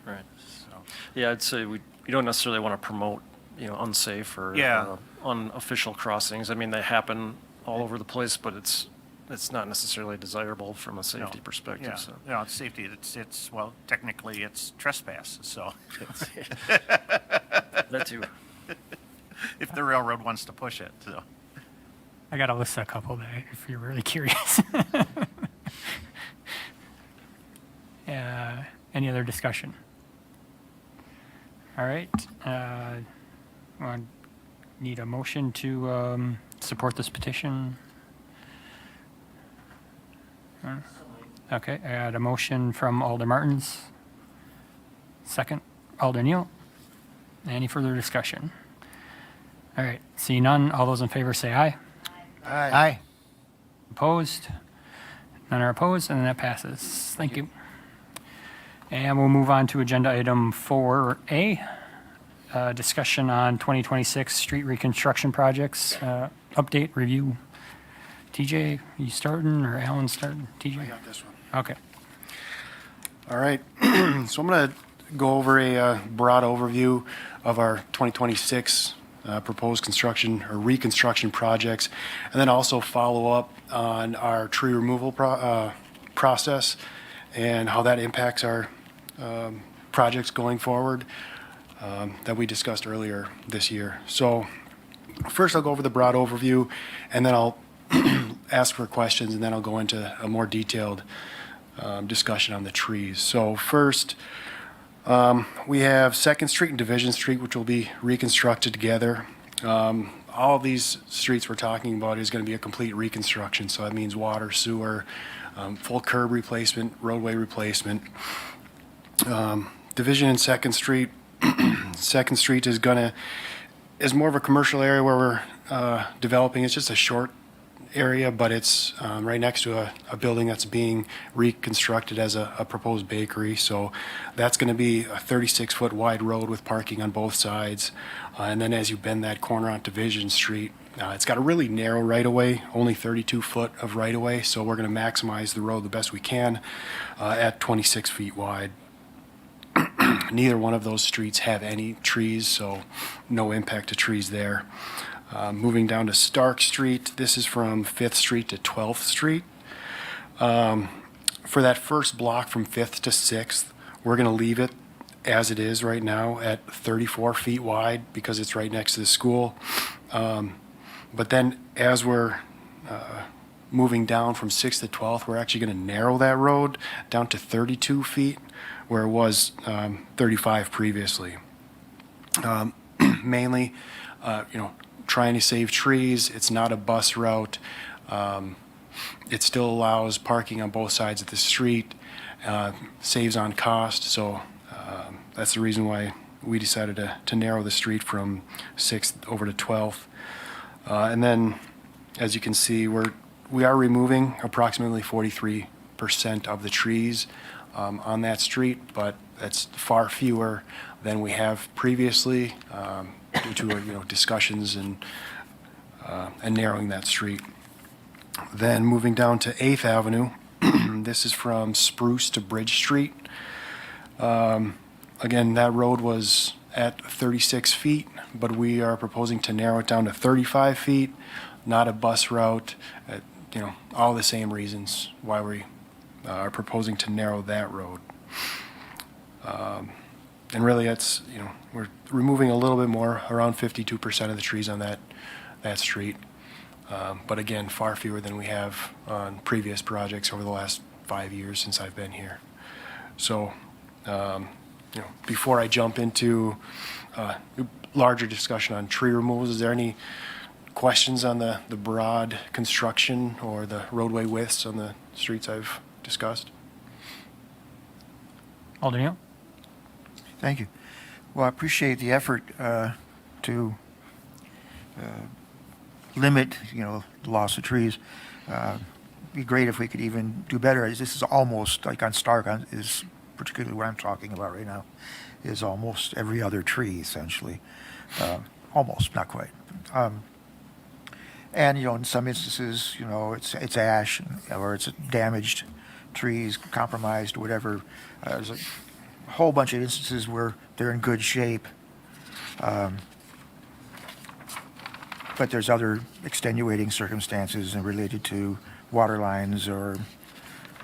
right. So, Yeah, I'd say you don't necessarily want to promote, unsafe or Yeah. unofficial crossings. I mean, they happen all over the place, but it's not necessarily desirable from a safety perspective. yeah, So. it's safety. It's well, technically it's trespass. So That too. if the railroad wants to push it, so. I got to list a couple there if you're really curious. Any other discussion? All right. Need a motion to support this petition? Okay, I had a motion from Alder Martins. Second, Alder Neal. Any further discussion? All right, seeing none, all those in favor say aye. Aye. Opposed? None are opposed, and that passes. Thank you. And we'll move on to agenda item 4A, discussion on 2026 street reconstruction projects, update, review. TJ, you starting or Alan starting? TJ? I got this one. Okay. All right, so I'm going to go over a broad overview of our 2026 proposed construction or reconstruction projects, and then also follow up on our tree removal process and how that impacts our projects going forward that we discussed earlier this year. So first I'll go over the broad overview, and then I'll ask for questions, and then I'll go into a more detailed discussion on the trees. So first, we have 2nd Street and Division Street, which will be reconstructed together. All of these streets we're talking about is going to be a complete reconstruction, so that means water, sewer, full curb replacement, roadway replacement. Division and 2nd Street. 2nd Street is more of a commercial area where we're developing. It's just a short area, but it's right next to a building that's being reconstructed as a proposed bakery. So that's going to be a 36-foot wide road with parking on both sides. And then as you bend that corner on Division Street, it's got a really narrow right-of-way, only 32 foot of right-of-way. So we're going to maximize the road the best we can at 26 feet wide. Neither one of those streets have any trees, so no impact to trees there. Moving down to Stark Street, this is from 5th Street to 12th Street. For that first block from 5th to 6th, we're going to leave it as it is right now at 34 feet wide because it's right next to the school. But then as we're moving down from 6th to 12th, we're actually going to narrow that road down to 32 feet where it was 35 previously. Mainly, trying to save trees. It's not a bus route. It still allows parking on both sides of the street, saves on cost. So that's the reason why we decided to narrow the street from 6th over to 12th. And then, as you can see, we are removing approximately 43% of the trees on that street, but that's far fewer than we have previously due to discussions and narrowing that street. Then moving down to 8th Avenue, this is from Spruce to Bridge Street. Again, that road was at 36 feet, but we are proposing to narrow it down to 35 feet, not a bus route, all the same reasons why we are proposing to narrow that road. And really, it's, we're removing a little bit more, around 52% of the trees on that street. But again, far fewer than we have on previous projects over the last 5 years since I've been here. So, before I jump into larger discussion on tree removals, is there any questions on the broad construction or the roadway widths on the streets I've discussed? Alder Neal? Thank you. Well, I appreciate the effort to limit, the loss of trees. It'd be great if we could even do better. This is almost like on Stark, is particularly what I'm talking about right now, is almost every other tree essentially. Almost, not quite. And in some instances, it's ash or it's damaged trees, compromised, whatever. There's a whole bunch of instances where they're in good shape. But there's other extenuating circumstances related to water lines or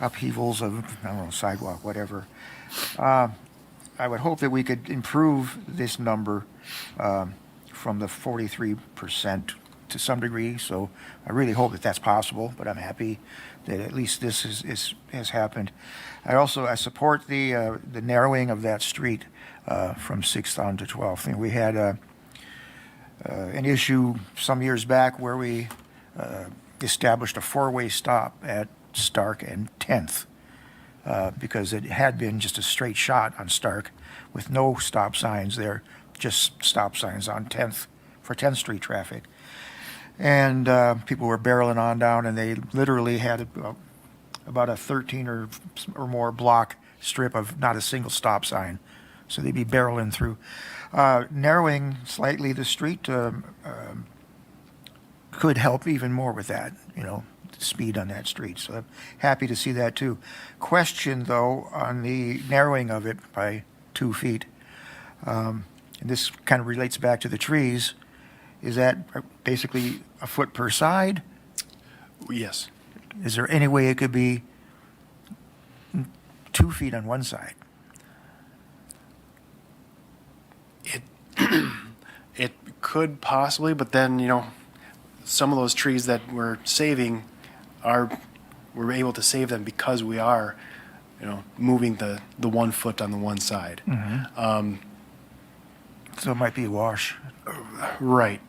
upheavals of, sidewalk, whatever. I would hope that we could improve this number from the 43% to some degree. So I really hope that that's possible, but I'm happy that at least this has happened. I support the narrowing of that street from 6th on to 12th. We had an issue some years back where we established a 4-way stop at Stark and 10th. because it had been just a straight shot on Stark with no stop signs there, just stop signs on 10th for 10th Street traffic. And people were barreling on down, and they literally had about a 13 or more block strip of not a single stop sign. So they'd be barreling through. Narrowing slightly the street could help even more with that, speed on that street. So I'm happy to see that too. Question though on the narrowing of it by 2 feet, and this kind of relates back to the trees. Is that basically a foot per side? Yes. Is there any way it could be 2 feet on one side? It could possibly, but then, some of those trees that we're saving we're able to save them because we are, moving the 1 foot on the one side. So it might be a wash. Right.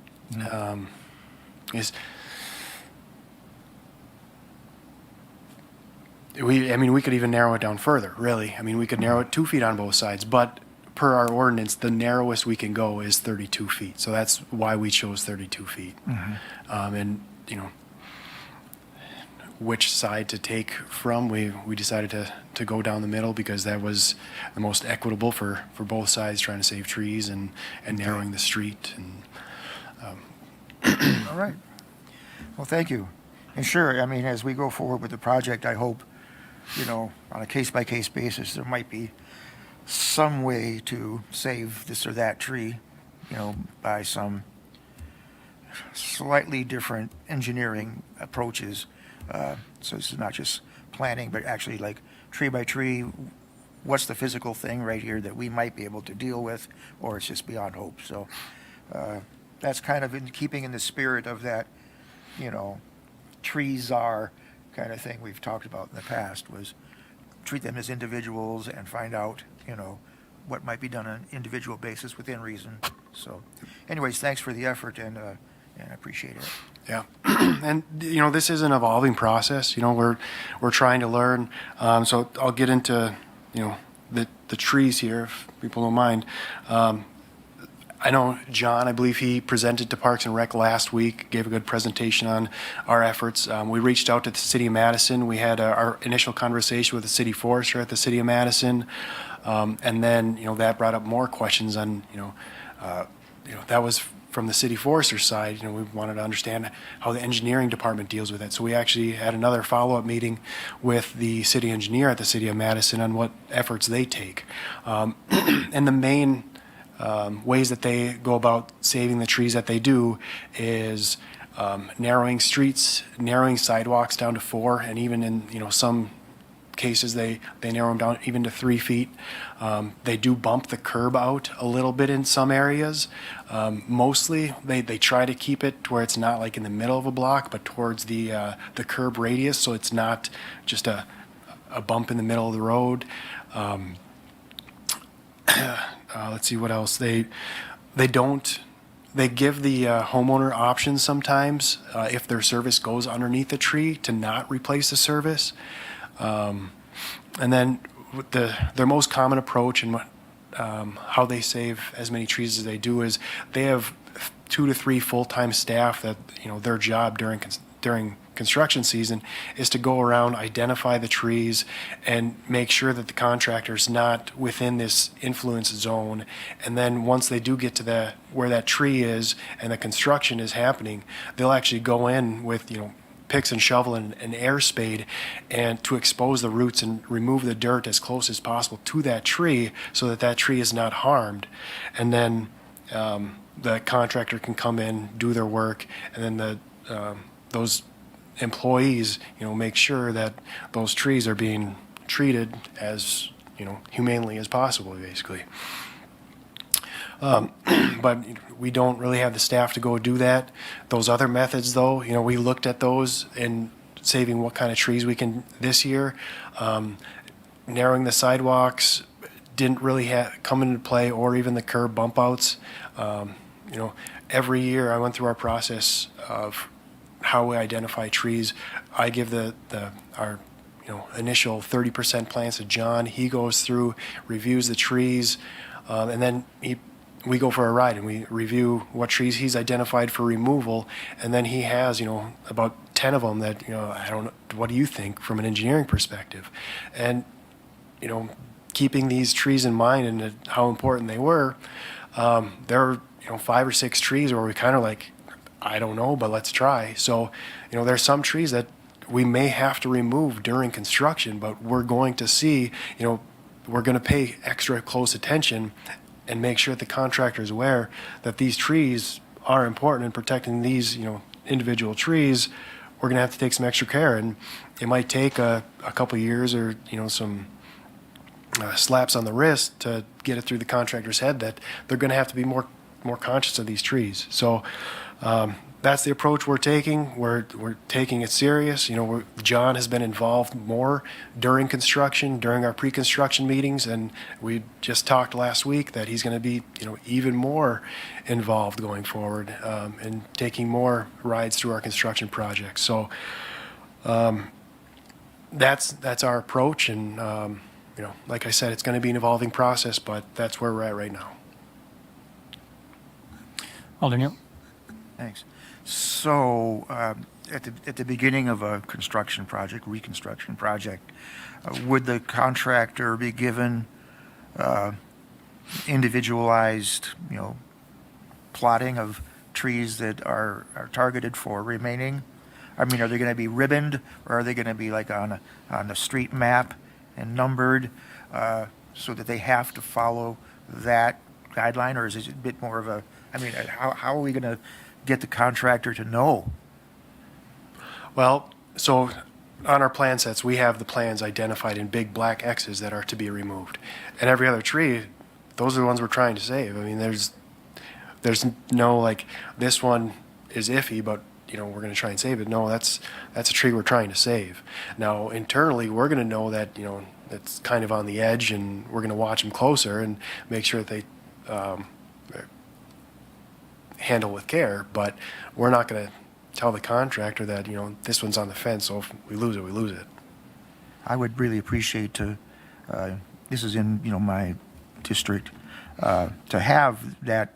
We could even narrow it down further, really. We could narrow it 2 feet on both sides, but per our ordinance, the narrowest we can go is 32 feet. So that's why we chose 32 feet. And, which side to take from, we decided to go down the middle because that was the most equitable for both sides, trying to save trees and narrowing the street. And All right. Well, thank you. And sure, as we go forward with the project, I hope, on a case-by-case basis, there might be some way to save this or that tree, by some slightly different engineering approaches. So this is not just planning, but actually like tree by tree, what's the physical thing right here that we might be able to deal with, or it's just beyond hope. So that's kind of in keeping in the spirit of that, trees are kind of thing we've talked about in the past, was treat them as individuals and find out, what might be done on an individual basis within reason. So anyways, thanks for the effort, and I appreciate it. yeah, and this is an evolving process. We're trying to learn. So I'll get into the trees here, if people don't mind. I know John, I believe he presented to Parks and Rec last week, gave a good presentation on our efforts. We reached out to the City of Madison. We had our initial conversation with the City Forester at the City of Madison. And then, that brought up more questions on, that was from the City Forester side. We wanted to understand how the engineering department deals with it. So we actually had another follow-up meeting with the city engineer at the City of Madison on what efforts they take. And the main ways that they go about saving the trees that they do is narrowing streets, narrowing sidewalks down to 4, and even in some cases they narrow them down even to 3 feet. They do bump the curb out a little bit in some areas. Mostly they try to keep it to where it's not like in the middle of a block, but towards the curb radius, so it's not just a bump in the middle of the road. Let's see what else. They give the homeowner options sometimes if their service goes underneath the tree to not replace the service. And then their most common approach and how they save as many trees as they do is they have 2 to 3 full-time staff that their job during construction season is to go around, identify the trees, and make sure that the contractor's not within this influence zone. And then once they do get to where that tree is and the construction is happening, they'll actually go in with picks and shovel and an air spade and to expose the roots and remove the dirt as close as possible to that tree so that that tree is not harmed. And then the contractor can come in, do their work, and then those employees, make sure that those trees are being treated as, humanely as possible, basically. But we don't really have the staff to go do that. Those other methods, though, we looked at those and saving what kind of trees we can this year. Narrowing the sidewalks didn't really come into play, or even the curb bump outs. Every year I went through our process of how we identify trees. I give our initial 30% plants to John. He goes through, reviews the trees, and then we go for a ride and we review what trees he's identified for removal, and then he has, about 10 of them that, I don't know, what do you think from an engineering perspective? And, keeping these trees in mind and how important they were, there are, 5 or 6 trees where we kind of like, I don't know, but let's try. So, there's some trees that we may have to remove during construction, but we're going to see, we're going to pay extra close attention and make sure that the contractor is aware that these trees are important and protecting these, individual trees. We're going to have to take some extra care, and it might take a couple years or, some slaps on the wrist to get it through the contractor's head that they're going to have to be more conscious of these trees. So that's the approach we're taking. We're taking it serious. John has been involved more during construction, during our pre-construction meetings, and we just talked last week that he's going to be, even more involved going forward, and taking more rides through our construction projects. So that's our approach, and like I said, it's going to be an evolving process, but that's where we're at right now. Alder Neal. Thanks. So, at the beginning of a construction project, reconstruction project, would the contractor be given individualized, plotting of trees that are targeted for remaining? I mean, are they going to be ribboned, or are they going to be like on the street map and numbered, so that they have to follow that guideline, or is it a bit more of a, how are we going to get the contractor to know? Well, so on our plan sets, we have the plans identified in big black X's that are to be removed. And every other tree, those are the ones we're trying to save. There's no like, this one is iffy, but we're going to try and save it. No, that's a tree we're trying to save. Now, internally, we're going to know that, it's kind of on the edge, and we're going to watch them closer and make sure that they handle with care, but we're not going to tell the contractor that, this one's on the fence, so if we lose it, we lose it. I would really appreciate this is in, my district, to have that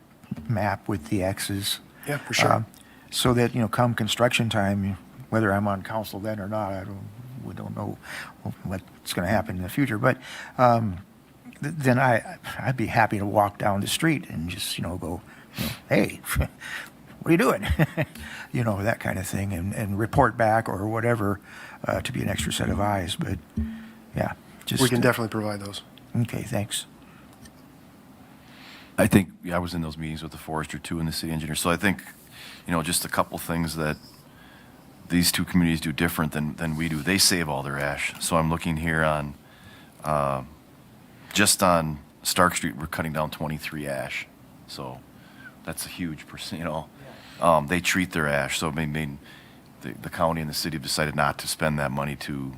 map with the X's. Yeah, for sure. So that, come construction time, whether I'm on council then or not, we don't know what's going to happen in the future, but then I'd be happy to walk down the street and just, go, hey, what are you doing? That kind of thing, and report back or whatever, to be an extra set of eyes. But yeah, we can definitely provide those. Okay, thanks. I think, I was in those meetings with the forester too and the city engineer. So I think, just a couple things that these two communities do different than we do. They save all their ash. So I'm looking here on, just on Stark Street, we're cutting down 23 ash. So that's a huge percent, they treat their ash. So the county and the city have decided not to spend that money to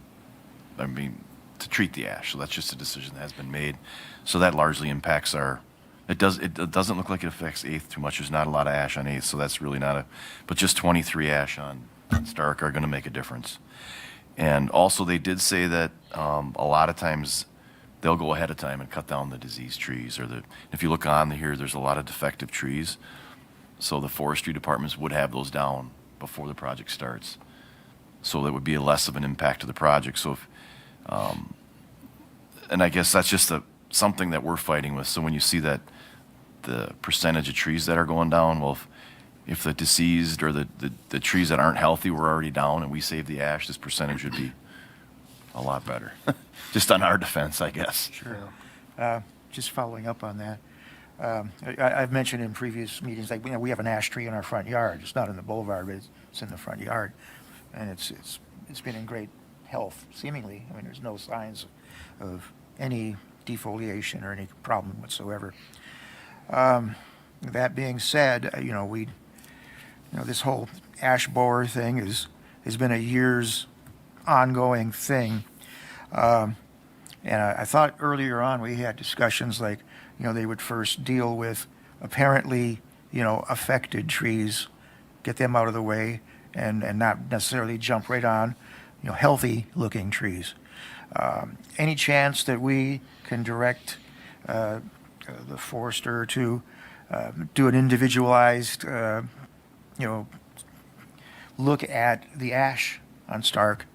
treat the ash. So that's just a decision that has been made. So that largely impacts it doesn't look like it affects 8th too much. There's not a lot of ash on 8th, so that's really but just 23 ash on Stark are going to make a difference. And also they did say that a lot of times they'll go ahead of time and cut down the diseased trees, if you look on here, there's a lot of defective trees. So the forestry departments would have those down before the project starts. So that would be less of an impact to the project. So and I guess that's just something that we're fighting with. So when you see that the percentage of trees that are going down, well, if the diseased or the trees that aren't healthy were already down and we save the ash, this percentage would be a lot better. Just on our defense, I guess. Sure. Just following up on that, I've mentioned in previous meetings, like, we have an ash tree in our front yard. It's not in the boulevard, but it's in the front yard, and it's been in great health, seemingly. There's no signs of any defoliation or any problem whatsoever. That being said, this whole ash borer thing has been a year's ongoing thing. And I thought earlier on we had discussions like, they would first deal with apparently, affected trees, get them out of the way, and not necessarily jump right on healthy-looking trees. Any chance that we can direct the forester to do an individualized, look at the ash on Stark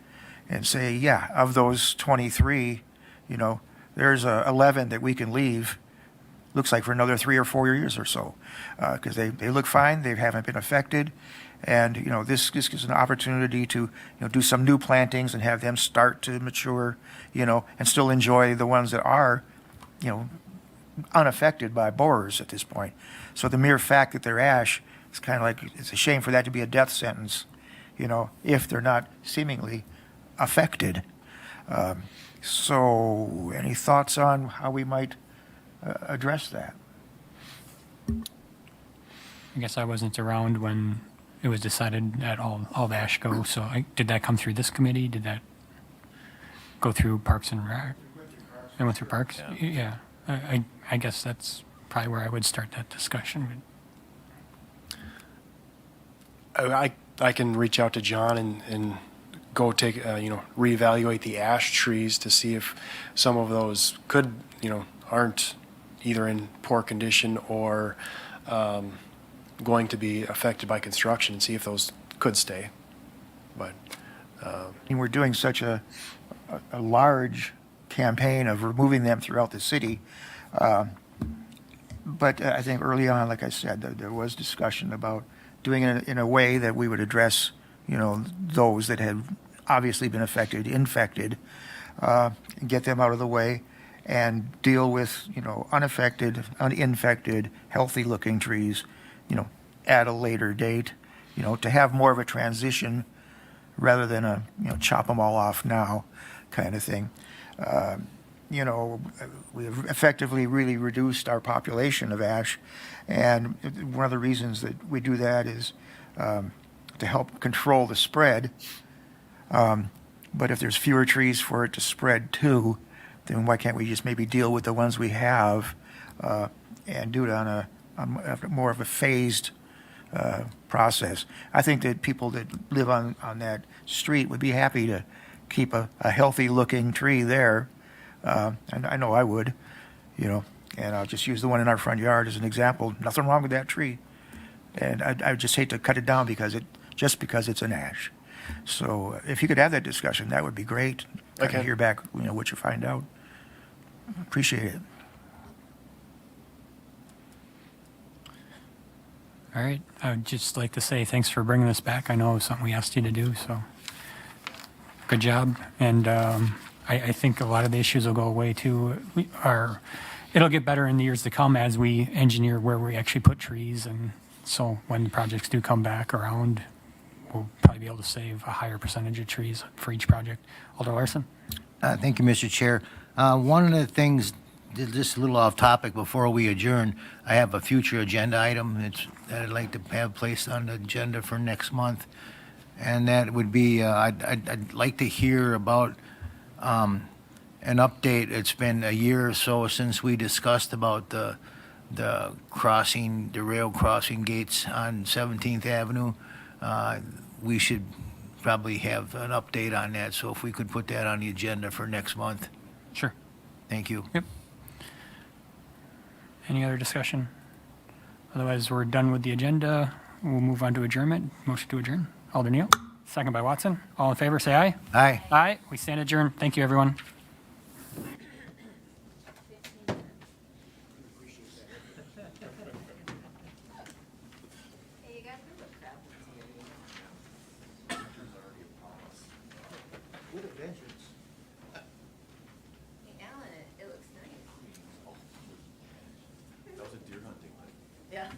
and say, yeah, of those 23, there's 11 that we can leave, looks like for another 3 or 4 years or so, because they look fine, they haven't been affected, and this gives an opportunity to do some new plantings and have them start to mature, and still enjoy the ones that are, unaffected by borers at this point. So the mere fact that they're ash, it's kind of like, it's a shame for that to be a death sentence, if they're not seemingly affected. So any thoughts on how we might address that? I guess I wasn't around when it was decided that all the ash go, so did that come through this committee? Did that go through Parks and Rec? It went through Parks? Yeah. I guess that's probably where I would start that discussion. I can reach out to John and go take, reevaluate the ash trees to see if some of those could, aren't either in poor condition or going to be affected by construction and see if those could stay. But And we're doing such a large campaign of removing them throughout the city. But I think early on, like I said, there was discussion about doing it in a way that we would address, those that had obviously been infected, and get them out of the way and deal with, unaffected, uninfected, healthy-looking trees, at a later date, to have more of a transition rather than a, chop them all off now kind of thing. We have effectively really reduced our population of ash, and one of the reasons that we do that is to help control the spread. But if there's fewer trees for it to spread to, then why can't we just maybe deal with the ones we have and do it on a more of a phased process? I think that people that live on that street would be happy to keep a healthy-looking tree there. And I know I would, and I'll just use the one in our front yard as an example. Nothing wrong with that tree. And I just hate to cut it down because it's an ash. So if you could have that discussion, that would be great. I can hear back, what you find out. Appreciate it. All right. I would just like to say thanks for bringing this back. I know it was something we asked you to do, so good job. And I think a lot of the issues will go away too. It'll get better in the years to come as we engineer where we actually put trees. And so when the projects do come back around, we'll probably be able to save a higher percentage of trees for each project. Alder Larson? Thank you, Mr. Chair. One of the things, just a little off topic before we adjourn, I have a future agenda item that I'd like to have placed on the agenda for next month. And that would be, I'd like to hear about an update. It's been a year or so since we discussed about the rail crossing gates on 17th Avenue. We should probably have an update on that. So if we could put that on the agenda for next month. Sure. Thank you. Yep. Any other discussion? Otherwise, we're done with the agenda. We'll move on to adjournment. Motion to adjourn. Alder Neal, second by Watson. All in favor, say aye. Aye. Aye. We stand adjourned. Thank you, everyone. Alan, it looks nice. That was a deer hunting thing. Yeah.